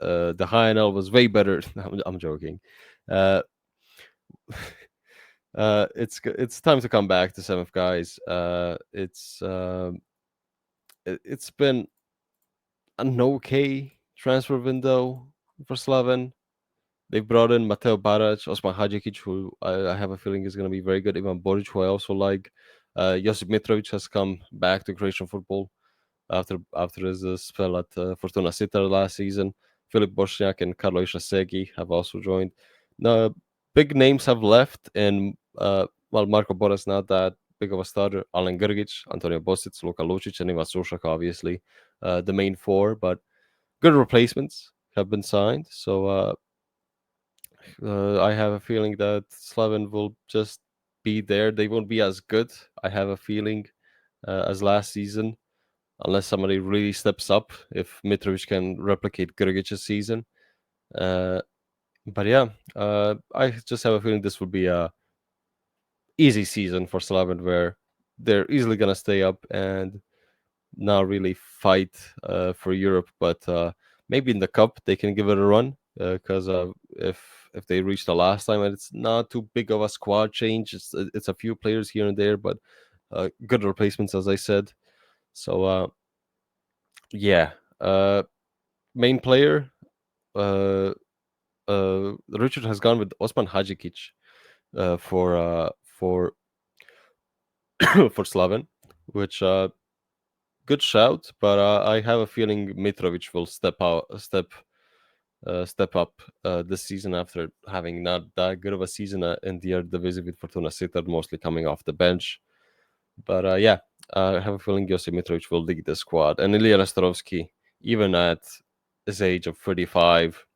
The HNL was way better. I'm joking. It's time to come back to 7th, guys. It's been an okay transfer window for Slaven. They brought in Mateo Barac, Osman Hadžikić, who I have a feeling is going to be very good. Ivan Boric, who I also like. Josip Mitrovic has come back to Croatian football after his spell at Fortuna Sittard last season. Filip Bosniak and Karlo Išasegi have also joined. The big names have left, and well, Marko Boras not that big of a starter. Alen Grgic, Antonio Bosic, Luka Lucic, and Ivan Sušak, obviously the main four, but good replacements have been signed. So I have a feeling that Slaven will just be there. They won't be as good, I have a feeling, as last season, unless somebody really steps up. If Mitrovic can replicate Grgic's season, but yeah, I just have a feeling this will be a easy season for Slaven, where they're easily gonna stay up and not really fight for Europe, but maybe in the cup they can give it a run. Because if they reach the last time, and it's not too big of a squad change, it's a few players here and there, but good replacements, as I said. So yeah, main player. Richard has gone with Osman Hadžikić for for Slaven, which good shout, but I have a feeling Mitrovic will step up this season after having not that good of a season in the Eredivisie with Fortuna Sittard, mostly coming off the bench. But yeah, I have a feeling Josip Mitrovic will lead the squad, and Ilya Restorovski, even at his age of 35,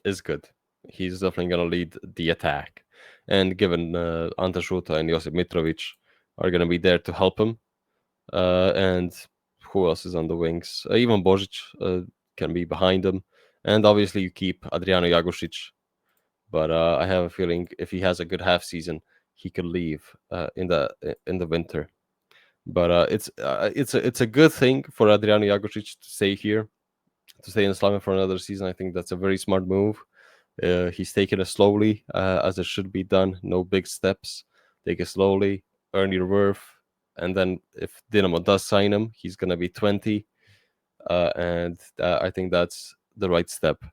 is good. He's definitely going to lead the attack. And given Ante Šuta and Josip Mitrovic are going to be there to help him, and who else is on the wings? Even Božić can be behind him. And obviously, you keep Adriano Jagušić. But I have a feeling if he has a good half season, he could leave in the winter. But it's a good thing for Adriano Jagušić to stay here, to stay in Slavia for another season. I think that's a very smart move. He's taking it slowly, as it should be done. No big steps. Take it slowly, earn your worth, and then if Dinamo does sign him, he's gonna be 20, and I think that's the right step.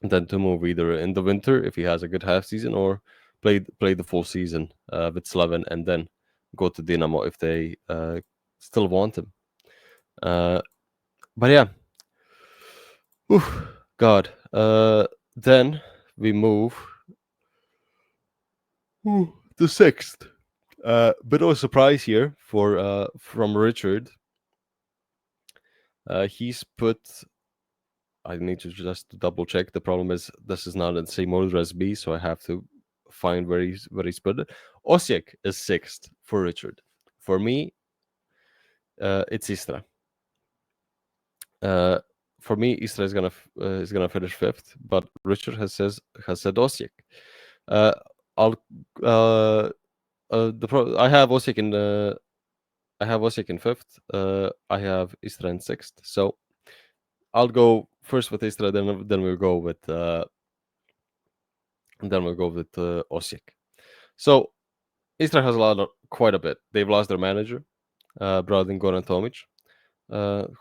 And then to move either in the winter if he has a good half season, or play the full season with Slaven, and then go to Dinamo if they still want him. But yeah, God. Then we move to sixth. Bit of a surprise here for from Richard. He's put. I need to just double check. The problem is this is not in the same order as B, so I have to find where he's put it. Osijek is sixth for Richard. For me, it's Istra. For me, Istra is gonna finish fifth, but Richard has said Osijek. I'll I have Osijek in fifth. I have Istra in sixth. So I'll go first with Istra, then we'll go with Osijek. So Istra has quite a bit. They've lost their manager, brought in Goran Tomic,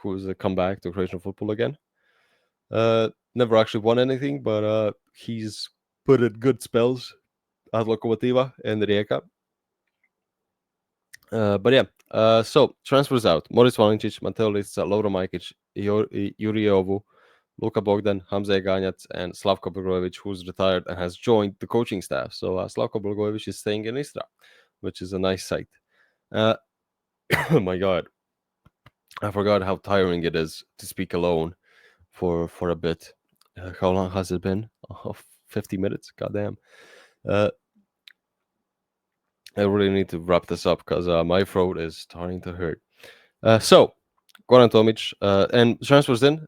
who's come back to Croatian football again. Never actually won anything, but he's put in good spells at Lokomotiva and Rijeka. But yeah, so transfers out: Moritz Valentić, Mateo Lica, Lovro Majkic, Juri Ovu, Luka Bogdan, Hamza Ganjac, and Slavko Blagojevic, who's retired and has joined the coaching staff. So Slavko Blagojevic is staying in Istra, which is a nice sight. Oh my God, I forgot how tiring it is to speak alone for a bit. How long has it been? Oh, 50 minutes. Goddamn. I really need to wrap this up because my throat is starting to hurt. So, Goran Tomic, and transfers in.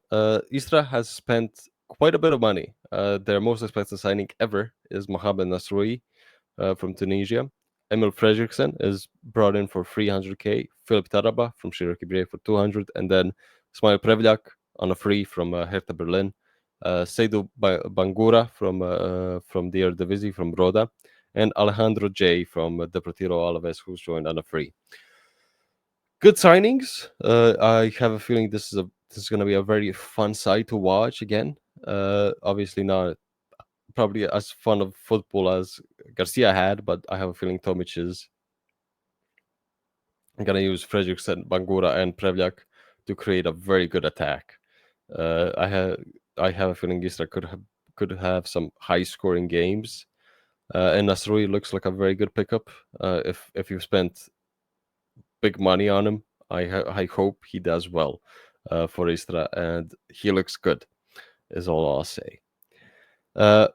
Istra has spent quite a bit of money. Their most expensive signing ever is Mohamed Nasroui from Tunisia. Emil Fredriksson is brought in for 300k. Filip Taraba from Široki Brijeg for 200, and then Smile Prevljak on a free from Hertha Berlin. Seidu Bangura from the Eredivisie from Roda, and Alejandro J from Deportivo Alaves, who's joined on a free. Good signings. I have a feeling this is going to be a very fun side to watch again. Obviously not probably as fun of football as Garcia had, but I have a feeling Tomic is gonna use Fredriksson, Bangura, and Prevljak to create a very good attack. Uh, I have I have a feeling Gisla could have some high scoring games. And Nasrui looks like a very good pickup. If you spent big money on him, I hope he does well for Istra, and he looks good. Is all I'll say. Uh,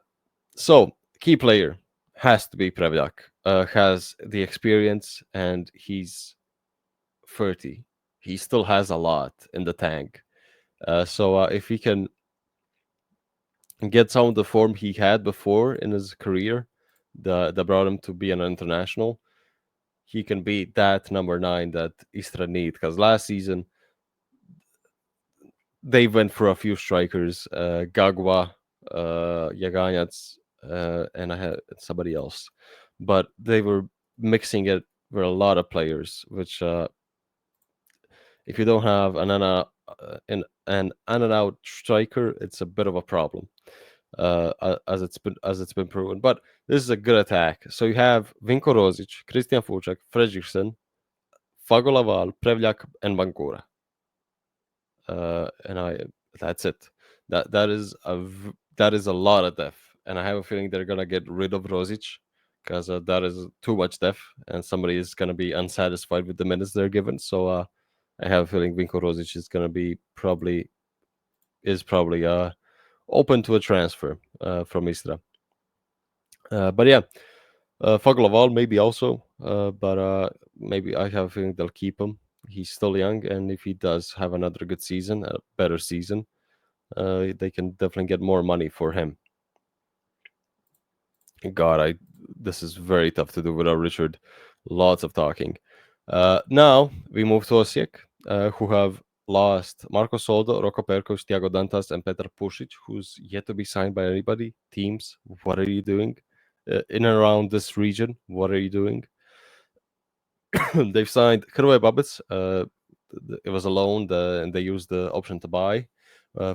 so key player has to be Prevljak. Has the experience, and he's 30. He still has a lot in the tank. So if he can get some of the form he had before in his career, that brought him to be an international, he can be that number 9 that Istra need. Because last season they went for a few strikers, Gagwa, Jaganjac, and I had somebody else, but they were mixing it with a lot of players, which if you don't have an in and out striker, it's a bit of a problem. As it's been proven. But this is a good attack. So you have Vinko Rosic, Christian Fuchak, Fredriksson, Fagolaval, Prevljak, and Bankura. And that's it. That is a lot of depth, and I have a feeling they're gonna get rid of Rosic because that is too much depth, and somebody is gonna be unsatisfied with the minutes they're given. So I have a feeling Vinko Rosic is gonna be probably open to a transfer from Istra. But yeah, Faglaval maybe also, but maybe I have a feeling they'll keep him. He's still young, and if he does have another good season, a better season, they can definitely get more money for him. God, this is very tough to do without Richard. Lots of talking. Now we move to Osijek, who have lost Marco Soldo, Roko Perkovic, Tiago Dantas, and Petar Pušić, who's yet to be signed by anybody. Teams, what are you doing? In and around this region, what are you doing? They've signed Hrvoje Babic. It was a loan, and they used the option to buy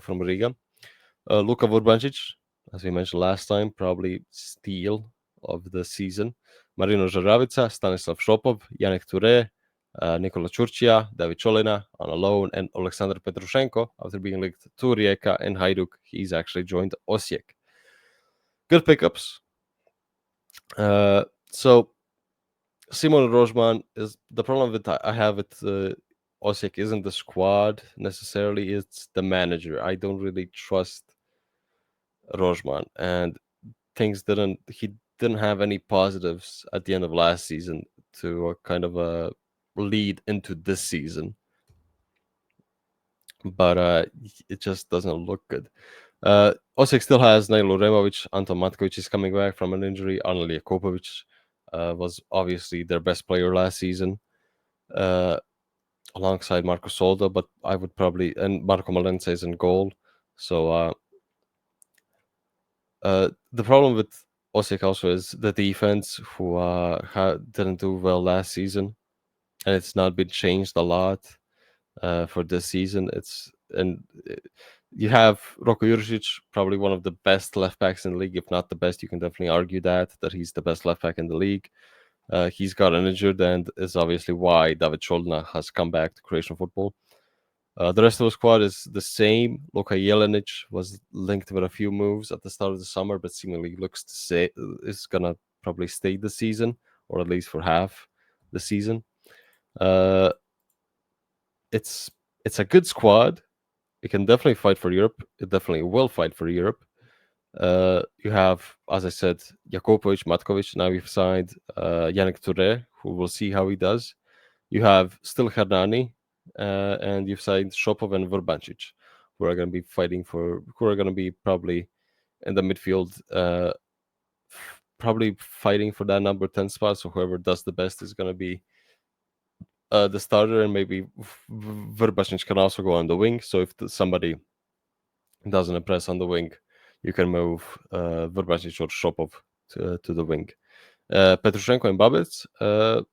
from Riga. Luka Vurbancic, as we mentioned last time, probably steal of the season. Marino Žaravica, Stanislav Shopov, Janek Ture, Nikola Čurčija, David Cholina on a loan, and Alexander Petrushenko, after being linked to Rijeka and Hajduk, he's actually joined Osijek. Good pickups. So Simon Rojman is the problem with I have with Osijek isn't the squad necessarily; it's the manager. I don't really trust Rojman, and he didn't have any positives at the end of last season to kind of lead into this season. But it just doesn't look good. Osijek still has Nailo Removic, Anton Matkovic is coming back from an injury. Arnold Jakopovic was obviously their best player last season, alongside Marco Soldo, but I would probably, and Marco Malenza is in goal. So the problem with Osijek also is the defense, who didn't do well last season, and it's not been changed a lot for this season. You have Roko Juricic, probably one of the best left backs in the league, if not the best. You can definitely argue that he's the best left back in the league. He's gotten injured, and is obviously why David Cholna has come back to Croatian football. The rest of the squad is the same. Luka Jelenic was linked with a few moves at the start of the summer, but seemingly looks to say is gonna probably stay this season, or at least for half the season. It's a good squad. It can definitely fight for Europe. It definitely will fight for Europe. You have, as I said, Jakopovic, Matkovic. Now you've signed Yannick Touré, who will see how he does. You have still Hernani, and you've signed Shopov and Vrbancic, who are going to be who are going to be probably in the midfield, probably fighting for that number 10 spot. So whoever does the best is going to be the starter, and maybe Vrbacic can also go on the wing. So if somebody doesn't impress on the wing, you can move Vrbacic or Shopov to the wing. Petrushenko and Babic,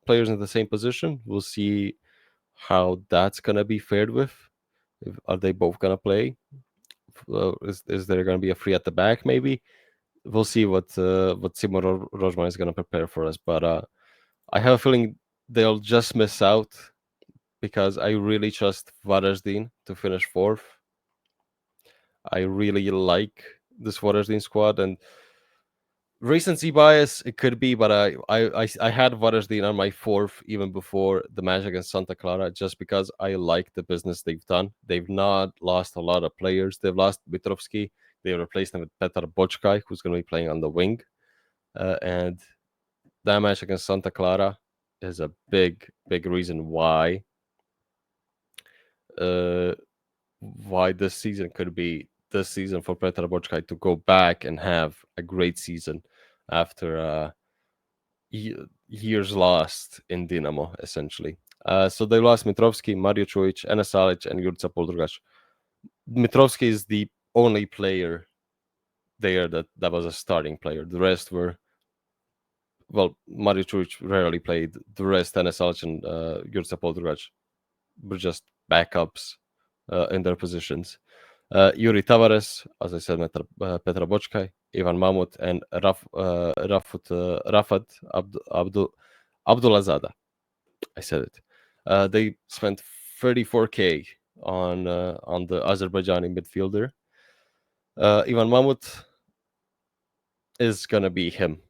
players in the same position. We'll see how that's gonna be fared with. Are they both gonna play? Is there gonna be a free at the back? Maybe we'll see what Simon Rojman is going to prepare for us. But I have a feeling they'll just miss out because I really trust Varaždin to finish fourth. I really like this Varaždin squad, and recency bias it could be, but I had Varaždin on my fourth even before the match against Santa Clara, just because I like the business they've done. They've not lost a lot of players. They've lost Mitrovsky. They replaced him with Petar Bočkaj, who's going to be playing on the wing. And that match against Santa Clara is a big reason why this season could be this season for Petar Bočkaj to go back and have a great season after years lost in Dinamo, essentially. So they lost Mitrovsky, Marić, Enes Alić, and Jurica Poldrugac. Mitrovsky is the only player there that was a starting player. The rest were, well, Marić rarely played. The rest, Enes Alić and Jurica Poldrugac, were just backups in their positions. Yuri Tavares, as I said, Petra Bočkaj, Ivan Mamut, and Rafat Abdulazada. I said it. They spent 34K on the Azerbaijani midfielder. Ivan Mamut is gonna be him.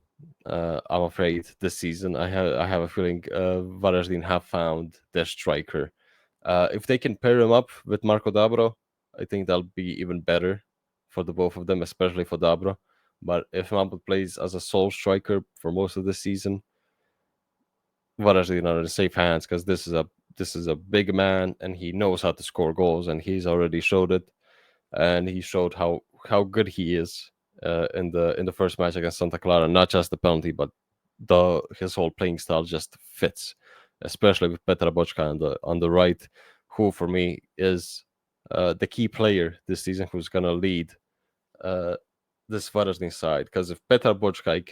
I'm afraid this season. I have a feeling Varaždin have found their striker. If they can pair him up with Marco Dabro, I think that'll be even better for the both of them, especially for Dabro. But if Mamut plays as a sole striker for most of the season, Varaždin are in safe hands because this is a big man and he knows how to score goals, and he's already showed it, and he showed how good he is in the first match against Santa Clara. Not just the penalty, but his whole playing style just fits, especially with Petra Bočkaj on the right, who for me is the key player this season, who's gonna lead this Varaždin side. Because if Petra Bočkaj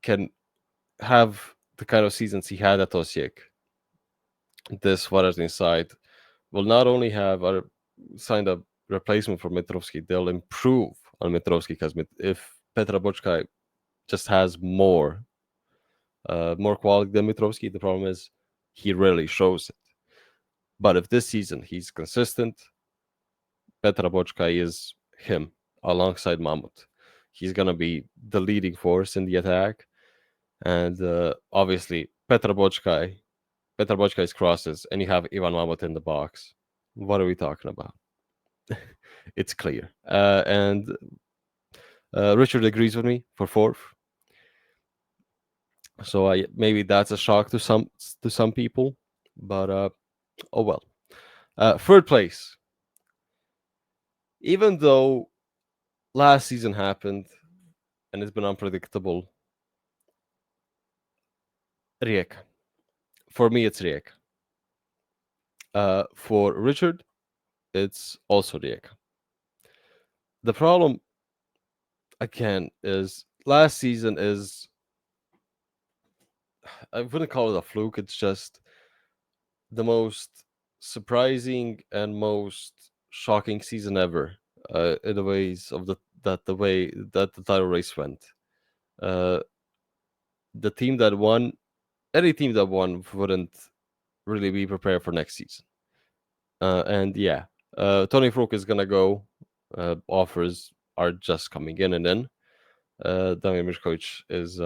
can have the kind of seasons he had at Osijek, this Varaždin side will not only have signed a replacement for Mitrovsky, they'll improve on Mitrovsky, because if Petra Bočkaj just has more quality than Mitrovsky, the problem is he rarely shows it. But if this season he's consistent, Petra Bočkaj is him alongside Mamut. He's gonna be the leading force in the attack, and obviously Petra Bočkaj's crosses, and you have Ivan Mamut in the box. What are we talking about? It's clear. And Richard agrees with me for fourth. So maybe that's a shock to some people, but oh well. Third place. Even though last season happened and it's been unpredictable, Rijeka. For me, it's Rijeka. For Richard, it's also Rijeka. The problem, again, is last season is, I wouldn't call it a fluke. It's just the most surprising and most shocking season ever in the ways of the way that the title race went. The team that won, any team that won, wouldn't really be prepared for next season. And yeah, Toni Fruk is gonna go. Offers are just coming in and in. Damir Mišković is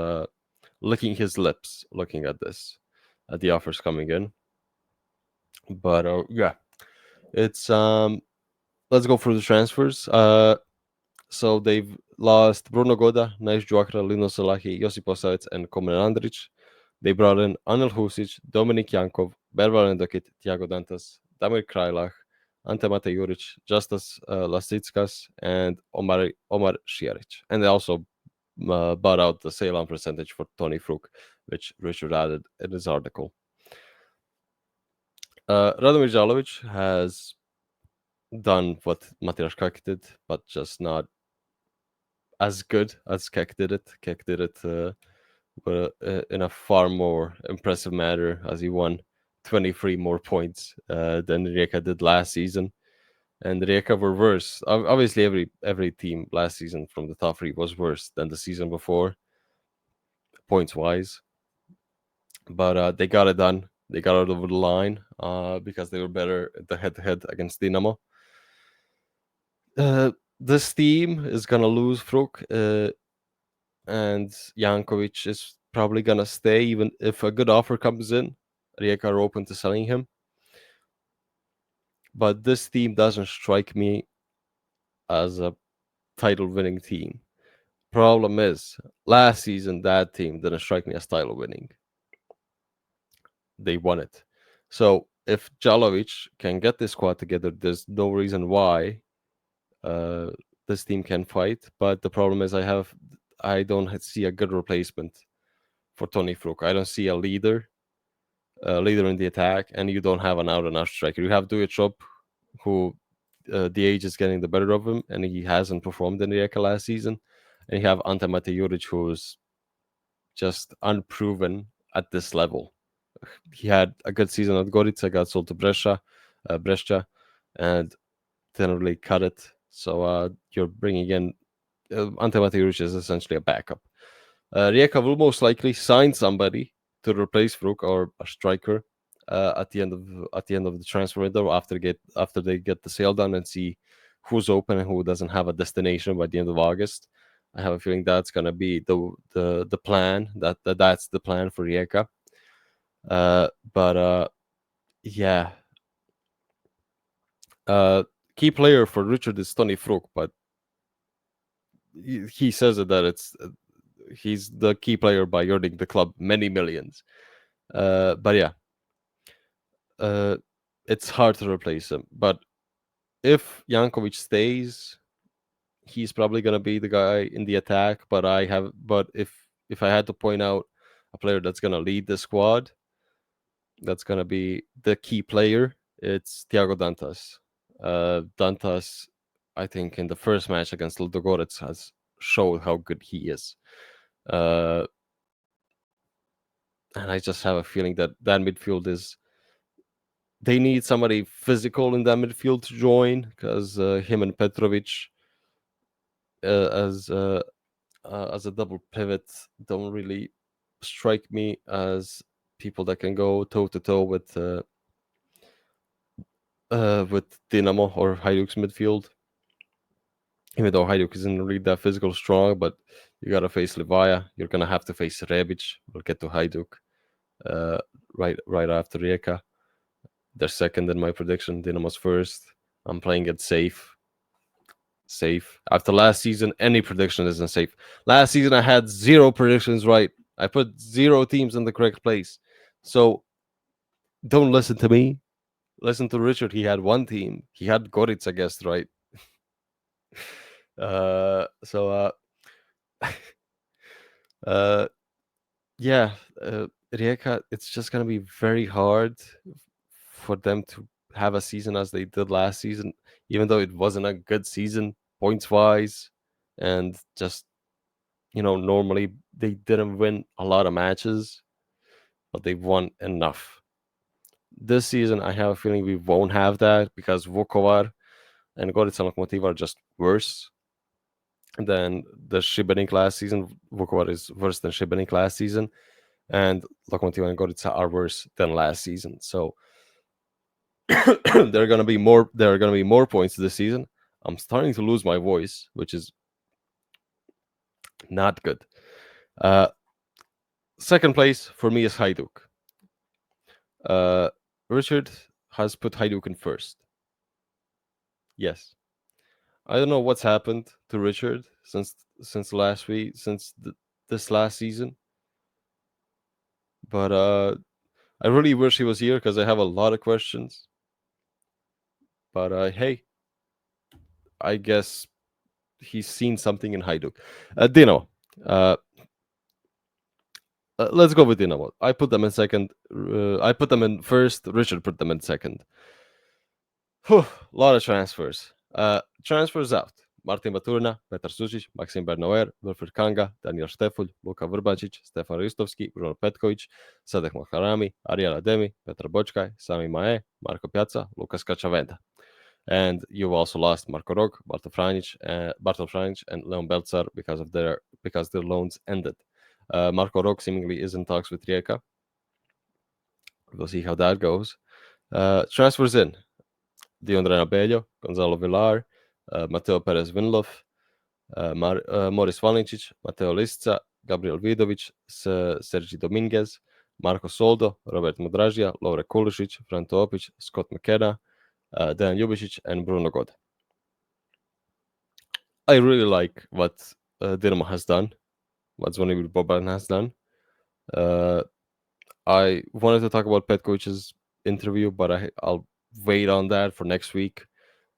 licking his lips looking at this, at the offers coming in. But yeah, it's let's go through the transfers. So they've lost Bruno Goda, Naiš Džuakra, Lino Salahi, Josip Osavec, and Komen Andrić. They brought in Anel Husic, Dominik Jankov, Berval Ndokit, Tiago Dantas, Damir Krajlach, Ante Mate Juric, Justas Lasitskas, and Omar Šiarić. And they also bought out the sale-on percentage for Toni Fruk, which Richard added in his article. Radomir Jalovic has done what Matias Kek did, but just not as good as Kek did it. Kek did it but in a far more impressive manner, as he won 23 more points than Rijeka did last season. and Rijeka were worse. Obviously, every team last season from the top three was worse than the season before, points wise. But they got it done. They got it over the line because they were better at the head-to-head against Dinamo. This team is gonna lose Fruk, and Jankovic is probably gonna stay even if a good offer comes in. Rijeka are open to selling him, but this team doesn't strike me as a title-winning team. Problem is, last season that team didn't strike me as title-winning. They won it. So if Jalovic can get this squad together, there's no reason why this team can fight. But the problem is, I don't see a good replacement for Toni Fruk. I don't see a leader in the attack, and you don't have an out-and-out striker. You have Dujicop, who the age is getting the better of him, and he hasn't performed in Rijeka last season. And you have Ante Matejuric, who's just unproven at this level. He had a good season at Gorica, got sold to Brescia, and didn't really cut it. So you're bringing in Ante Matejuric is essentially a backup. Rijeka will most likely sign somebody to replace Fruk or a striker at the end of the transfer window after they get the sale done and see who's open and who doesn't have a destination by the end of August. I have a feeling that's gonna be the plan. That's the plan for Rijeka. But yeah. Key player for Richard is Toni Fruk, but he says it that he's the key player by earning the club many millions. But yeah, it's hard to replace him. But if Jankovic stays, he's probably gonna be the guy in the attack. But if I had to point out a player that's gonna lead the squad, that's gonna be the key player. It's Thiago Dantas. Dantas, I think, in the first match against Ludogorets has showed how good he is. And I just have a feeling that midfield is. They need somebody physical in that midfield to join because him and Petrovic as a double pivot don't really strike me as people that can go toe to toe with Dinamo or Hajduk's midfield. Even though Hajduk isn't really that physical strong, but you gotta face Livaja. You're gonna have to face Rebic. We'll get to Hajduk right after Rijeka. They're second in my prediction. Dinamo's first. I'm playing it safe. After last season, any prediction isn't safe. Last season, I had 0 predictions right. I put 0 teams in the correct place. So don't listen to me. Listen to Richard. He had 1 team. He had Gorica guessed right. Yeah, Rijeka, it's just gonna be very hard for them to have a season as they did last season, even though it wasn't a good season points wise, and just normally they didn't win a lot of matches, but they won enough. This season, I have a feeling we won't have that because Vukovar and Gorica Lokomotiv are just worse than the Šibenik last season. Vukovar is worse than Šibenik last season, and Lokomotiv and Gorica are worse than last season. So there are gonna be more points this season. I'm starting to lose my voice, which is not good. Second place for me is Hajduk. Richard has put Hajduk in first. Yes. I don't know what's happened to Richard since last week, this last season. But I really wish he was here because I have a lot of questions. But hey, I guess he's seen something in Hajduk. Dino, let's go with Dinamo. I put them in second. I put them in first. Richard put them in second. A lot of transfers. Transfers out. Martin Baturna, Petar Sučić, Maxim Bernauer, Wilfried Kanga, Daniel Štefulj, Luka Vrbačić, Stefan Ristovski, Bruno Petković, Sadek Maharami, Ariel Ademi, Petar Bočkaj, Sami Mae, Marko Pjaca, Lukas Kačavenda. And you've also lost Marko Rok, Bartol Franic, and Leon Belcar because their loans ended. Marko Rok seemingly is in talks with Rijeka. We'll see how that goes. Transfers in: Diondre Abello, Gonzalo Villar, Mateo Perez Vinlov, Moris Valicic, Mateo Lisca, Gabriel Vidovic, Sergi Dominguez, Marco Soldo, Robert Mudražija, Lovre Kulišić, Fran Topic, Scott McKenna, Dejan Ljubicic, and Bruno God. I really like what Dinamo has done, what Zvonimir Boban has done. I wanted to talk about Petkovic's interview, but I'll wait on that for next week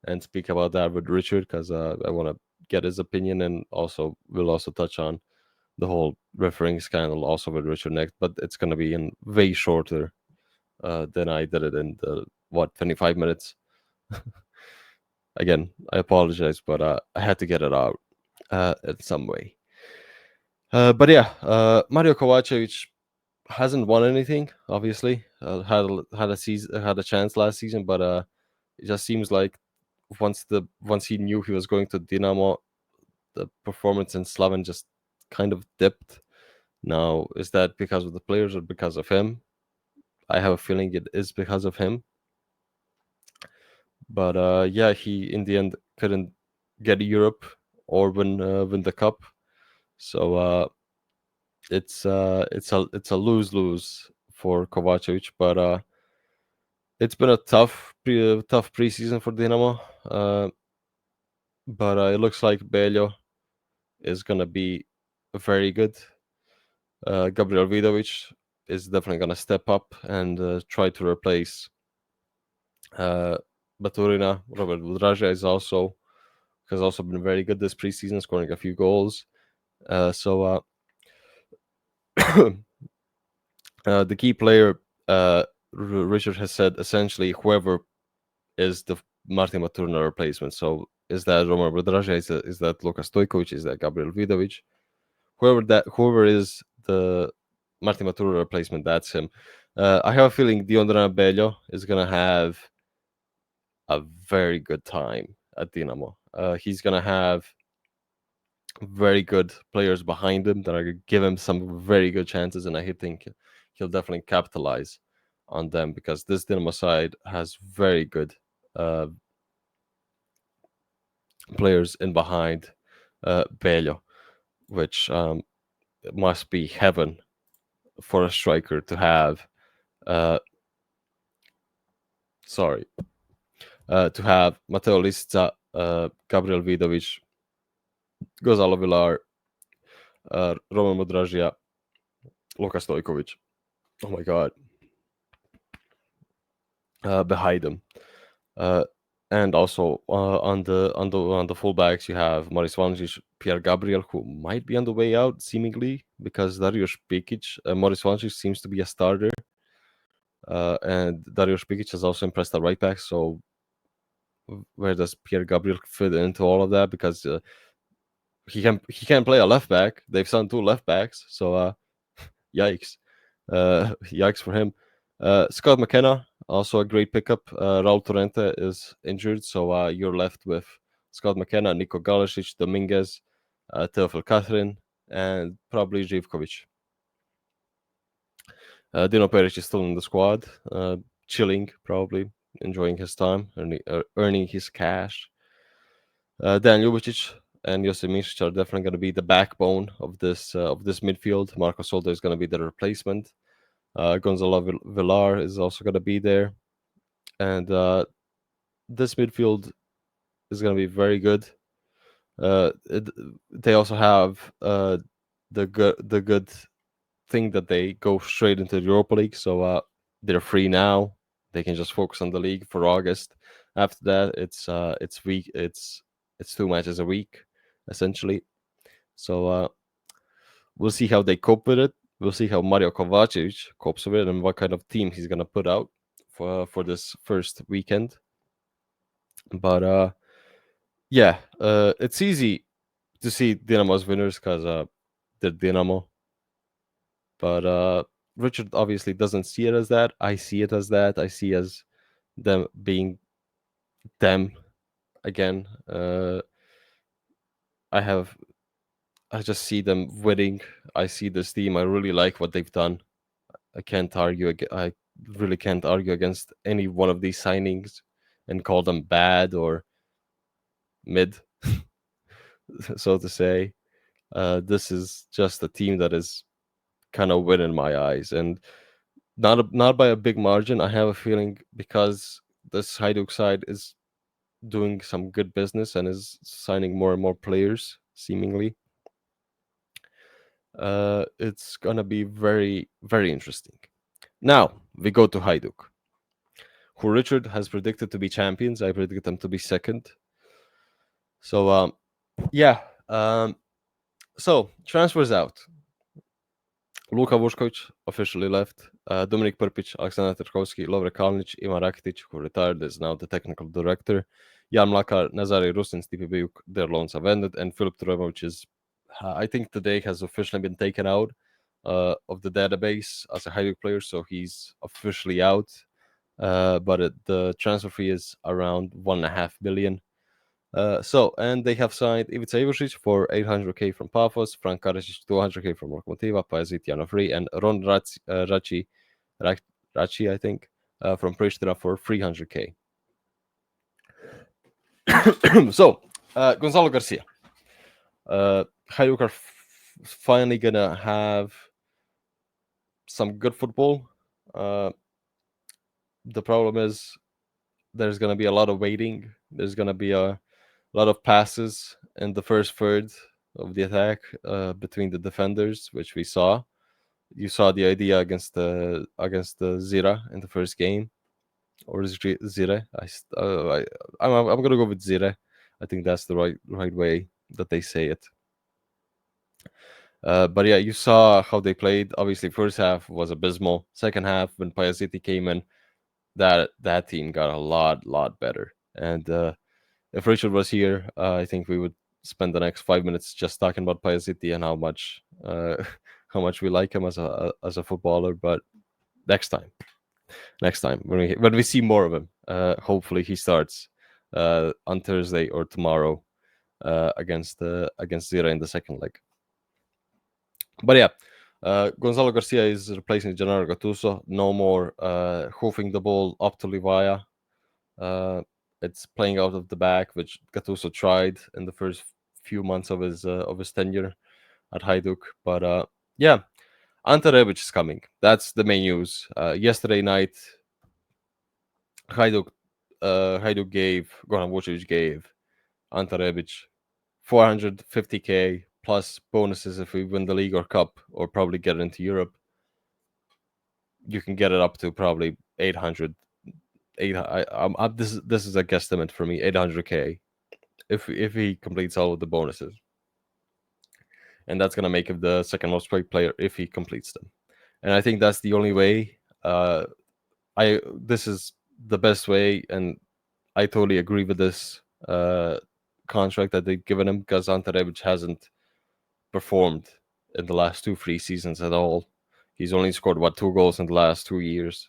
and speak about that with Richard because I want to get his opinion, and also we'll also touch on the whole refereeing scandal also with Richard next. But it's going to be in way shorter than I did it in the 25 minutes. Again, I apologize, but I had to get it out in some way. But yeah, Mario Kovacevic hasn't won anything. Obviously, had a chance last season, but it just seems like once he knew he was going to Dinamo, the performance in Slaven just kind of dipped. Now, is that because of the players or because of him? I have a feeling it is because of him. But yeah, he in the end couldn't get Europe or win the cup. So it's a lose for Kovacevic. But it's been a tough preseason for Dinamo. But it looks like Beljo is gonna be very good. Gabriel Vidovic is definitely gonna step up and try to replace Baturina. Robert Mudražija has also been very good this preseason, scoring a few goals. So the key player, Richard has said, essentially whoever is the Martin Baturina replacement. So is that Roman Mudražija? Is that Luka Stojkovic? Is that Gabriel Vidovic? Whoever is the Martin Baturina replacement, that's him. I have a feeling Diondre Bello is gonna have a very good time at Dinamo. He's gonna have very good players behind him that are gonna give him some very good chances, and I think he'll definitely capitalize on them because this Dinamo side has very good players in behind Bello, which must be heaven for a striker to have. To have Mateo Lisca, Gabriel Vidovic, Gonzalo Villar, Roman Mudražija, Luka Stojkovic. Oh my god. Behind him. And also on the fullbacks you have Marić Valicic, Pierre Gabriel, who might be on the way out seemingly because Dariusz Pikic. Marić Valicic seems to be a starter, and Dariusz Pikic has also impressed at right back. So where does Pierre Gabriel fit into all of that? Because he can play a left back. They've signed 2 left backs, so yikes, yikes for him. Scott McKenna, also a great pickup. Raul Torrente is injured, so you're left with Scott McKenna, Niko Galicic, Dominguez, Teofil Catherine, and probably Živkovic. Dino Peric is still in the squad, chilling, probably enjoying his time, earning his cash. Dejan Ljubicic and Josip Misic are definitely going to be the backbone of this midfield. Marco Soldo is going to be the replacement. Gonzalo Villar is also going to be there, and this midfield is going to be very good. They also have the good thing that they go straight into the Europa League, so they're free now. They can just focus on the league for August. After that, it's 2 matches a week, essentially. So we'll see how they cope with it. We'll see how Mario Kovacevic copes with it and what kind of team he's gonna put out for this first weekend. But yeah, it's easy to see Dynamo's winners because they're Dynamo. But Richard obviously doesn't see it as that. I see it as that. I see as them being them again. I I just see them winning. I see this team. I really like what they've done. I can't argue. I really can't argue against any one of these signings and call them bad or mid, so to say. This is just a team that is kind of winning my eyes, and not by a big margin. I have a feeling because this Hajduk side is doing some good business and is signing more and more players, seemingly. It's gonna be very, very interesting. Now we go to Hajduk, who Richard has predicted to be champions. I predict them to be second. So yeah. So transfers out. Luka Vušković officially left. Dominik Prpić, Alexander Tarkovsky, Lovre Kalinic, Ivan Rakitic, who retired, is now the technical director. Jan Mlakar, Nazari Rusin, Stipe Bijuk, their loans have ended. And Filip Trojmovic is, I think today, has officially been taken out of the database as a Hajduk player, so he's officially out. But the transfer fee is around 1.5 billion. And they have signed Ivica Ivušić for 800k from Pafos, Frank Karasic 200k from Lokomotiva, Pajazit Janofri, and Ron Raci, I think, from Pristina for 300k. So, Gonzalo Garcia. Hajduk are finally gonna have some good football. The problem is there's gonna be a lot of waiting. There's gonna be a lot of passes in the first third of the attack between the defenders, which we saw. You saw the idea against the Zira in the first game, or Zire. I'm gonna go with Zire. I think that's the right way that they say it. But yeah, you saw how they played. Obviously, first half was abysmal. Second half, when Pajaziti came in, that team got a lot better. And if Richard was here, I think we would spend the next 5 minutes just talking about Pajaziti and how much how much we like him as a footballer. But next time when we see more of him, hopefully he starts on Thursday or tomorrow against Zira in the second leg. But yeah, Gonzalo Garcia is replacing Gennaro Gattuso. No more hoofing the ball up to Livaya. It's playing out of the back, which Gattuso tried in the first few months of his tenure at Hajduk. But yeah, Ante Rebic is coming. That's the main news. Yesterday night, Hajduk gave Goran Vucevic gave Ante Rebic 450k plus bonuses if we win the league or cup, or probably get into Europe. You can get it up to probably 800. This is a guesstimate for me, 800k if he completes all of the bonuses, and that's gonna make him the second most paid player if he completes them. And I think that's the only way. This is the best way, and I totally agree with this contract that they've given him, because Ante Rebic hasn't performed in the last 2-3 seasons at all. He's only scored 2 goals in the last 2 years.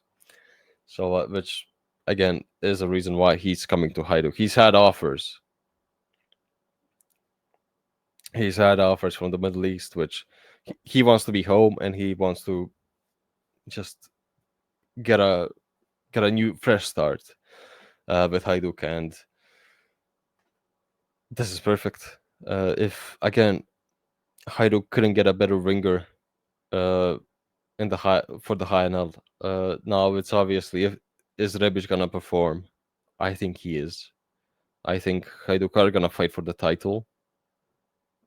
So which again is a reason why he's coming to Hajduk. He's had offers from the Middle East, which he wants to be home, and he wants to just get a new fresh start with Hajduk, and this is perfect. If again Hajduk couldn't get a better winger in the for the HNL, now it's obviously, is Rebic gonna perform? I think he is. I think Hajduk are gonna fight for the title.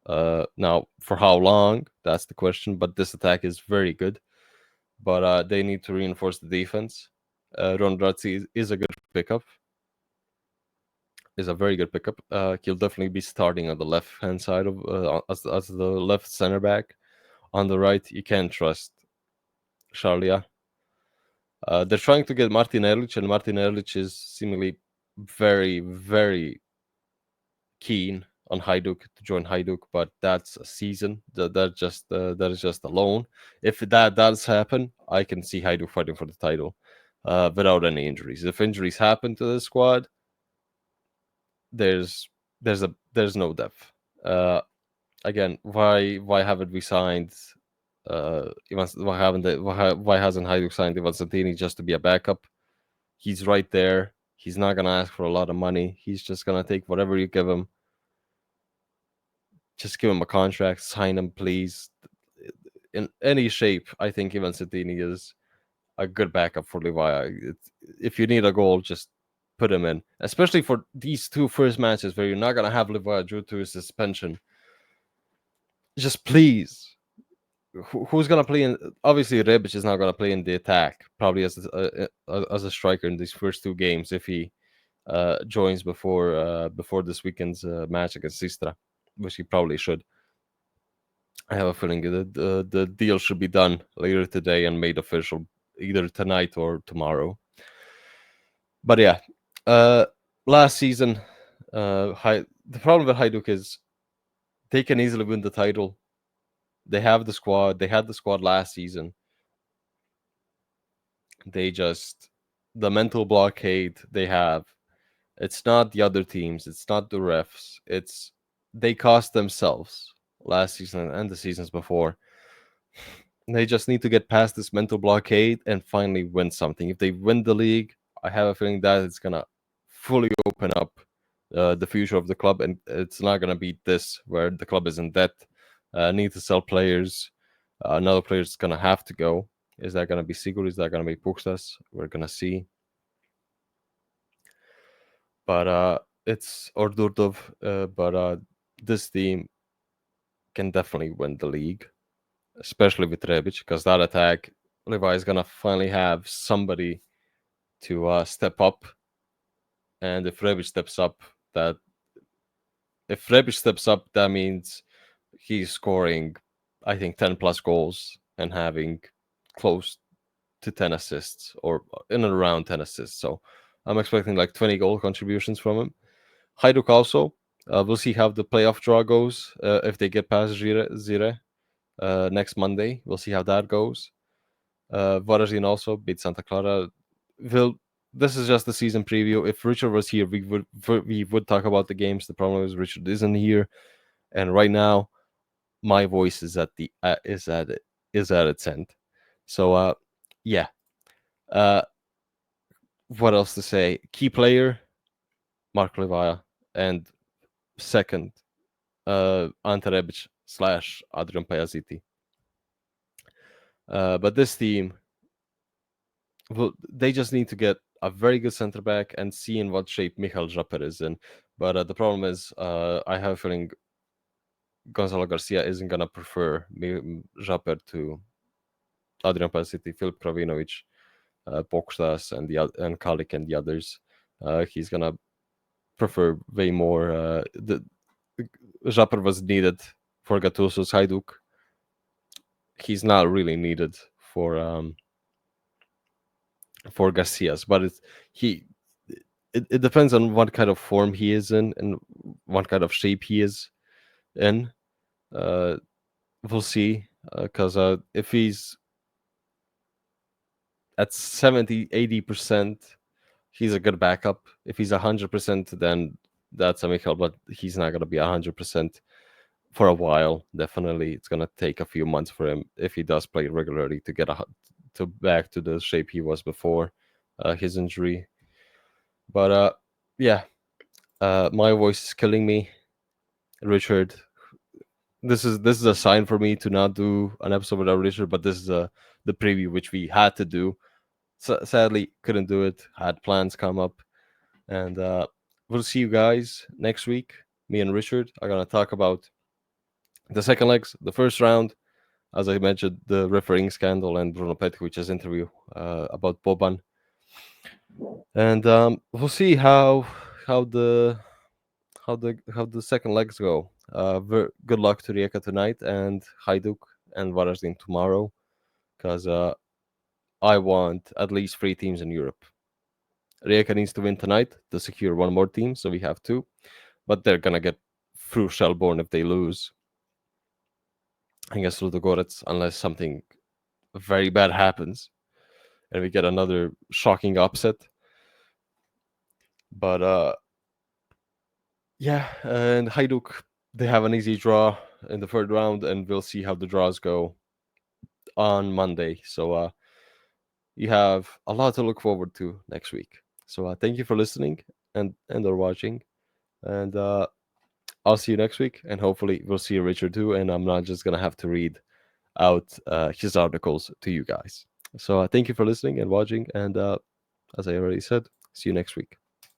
Now, for how long? That's the question. But this attack is very good. But they need to reinforce the defense. Ron Razzi is a good pickup. Is a very good pickup. He'll definitely be starting on the left-hand side of as the left center back. On the right, you can't trust Charlia. They're trying to get Martin Erlich, and Martin Erlich is seemingly very, very keen on Hajduk to join Hajduk, but that's a season. That is just a loan. If that does happen, I can see Hajduk fighting for the title without any injuries. If injuries happen to the squad, there's there's no depth. Again, why haven't we signed? Why hasn't Hajduk signed Ivan Santini just to be a backup? He's right there. He's not gonna ask for a lot of money. He's just gonna take whatever you give him. Just give him a contract, sign him, please. In any shape, I think Ivan Santini is a good backup for Levi. If you need a goal, just put him in. Especially for these two first matches where you're not gonna have Levi due to his suspension. Just please. Who's gonna play in? Obviously, Rebic is not gonna play in the attack. Probably as a striker in these first two games if he joins before this weekend's match against Sistra, which he probably should. I have a feeling that the deal should be done later today and made official either tonight or tomorrow. But yeah, last season, the problem with Hajduk is they can easily win the title. They have the squad. They had the squad last season. The mental blockade they have. It's not the other teams. It's not the refs. It's they cost themselves last season and the seasons before. They just need to get past this mental blockade and finally win something. If they win the league, I have a feeling that it's gonna fully open up the future of the club, and it's not gonna be this where the club is in debt, need to sell players. Another player is gonna have to go. Is that gonna be Sigur? Is that gonna be Pukstas? We're gonna see. But it's Ordurdov. But this team can definitely win the league, especially with Rebic, because that attack, Levi is gonna finally have somebody to step up. And if Rebic steps up, that means he's scoring, I think, 10 plus goals and having close to 10 assists or in and around 10 assists. So I'm expecting like 20 goal contributions from him. Hajduk also. We'll see how the playoff draw goes if they get past Zire next Monday. We'll see how that goes. Varaždin also beat Santa Clara. This is just the season preview. If Richard was here, we would talk about the games. The problem is Richard isn't here, and right now, my voice is at its end. So yeah. What else to say? Key player, Mark Levaya, and second, Ante Rebic / Adrian Pajaziti. But this team, they just need to get a very good center back and see in what shape Michal Žaper is in. But the problem is, I have a feeling Gonzalo Garcia isn't gonna prefer Žaper to Adrian Pajaziti, Filip Kravinovic, Pokstas, and Kalik and the others. He's gonna prefer way more. Žaper was needed for Gattuso's Hajduk. He's not really needed for Garcias, but it depends on what kind of form he is in and what kind of shape he is in. We'll see, because if he's at 70-80%, he's a good backup. If he's 100%, then that's a Michal, but he's not going to be 100% for a while. Definitely, it's going to take a few months for him if he does play regularly to get back to the shape he was before his injury. But yeah, my voice is killing me, Richard. This is a sign for me to not do an episode without Richard, but this is the preview which we had to do. Sadly, couldn't do it. Had plans come up, and we'll see you guys next week. Me and Richard are gonna talk about the second legs, the first round, as I mentioned, the refereeing scandal and Bruno Petkovic's interview about Boban, and we'll see how the second legs go. Good luck to Rijeka tonight and Hajduk and Varaždin tomorrow, because I want at least 3 teams in Europe. Rijeka needs to win tonight to secure one more team, so we have 2. But they're gonna get through Shelbourne if they lose against Ludogorets, unless something very bad happens and we get another shocking upset. But Yeah, and Hajduk, they have an easy draw in the third round, and we'll see how the draws go on Monday. So you have a lot to look forward to next week. So thank you for listening and or watching, and I'll see you next week, and hopefully we'll see Richard too, and I'm not just gonna have to read out his articles to you guys. So thank you for listening and watching, and as I already said, see you next week.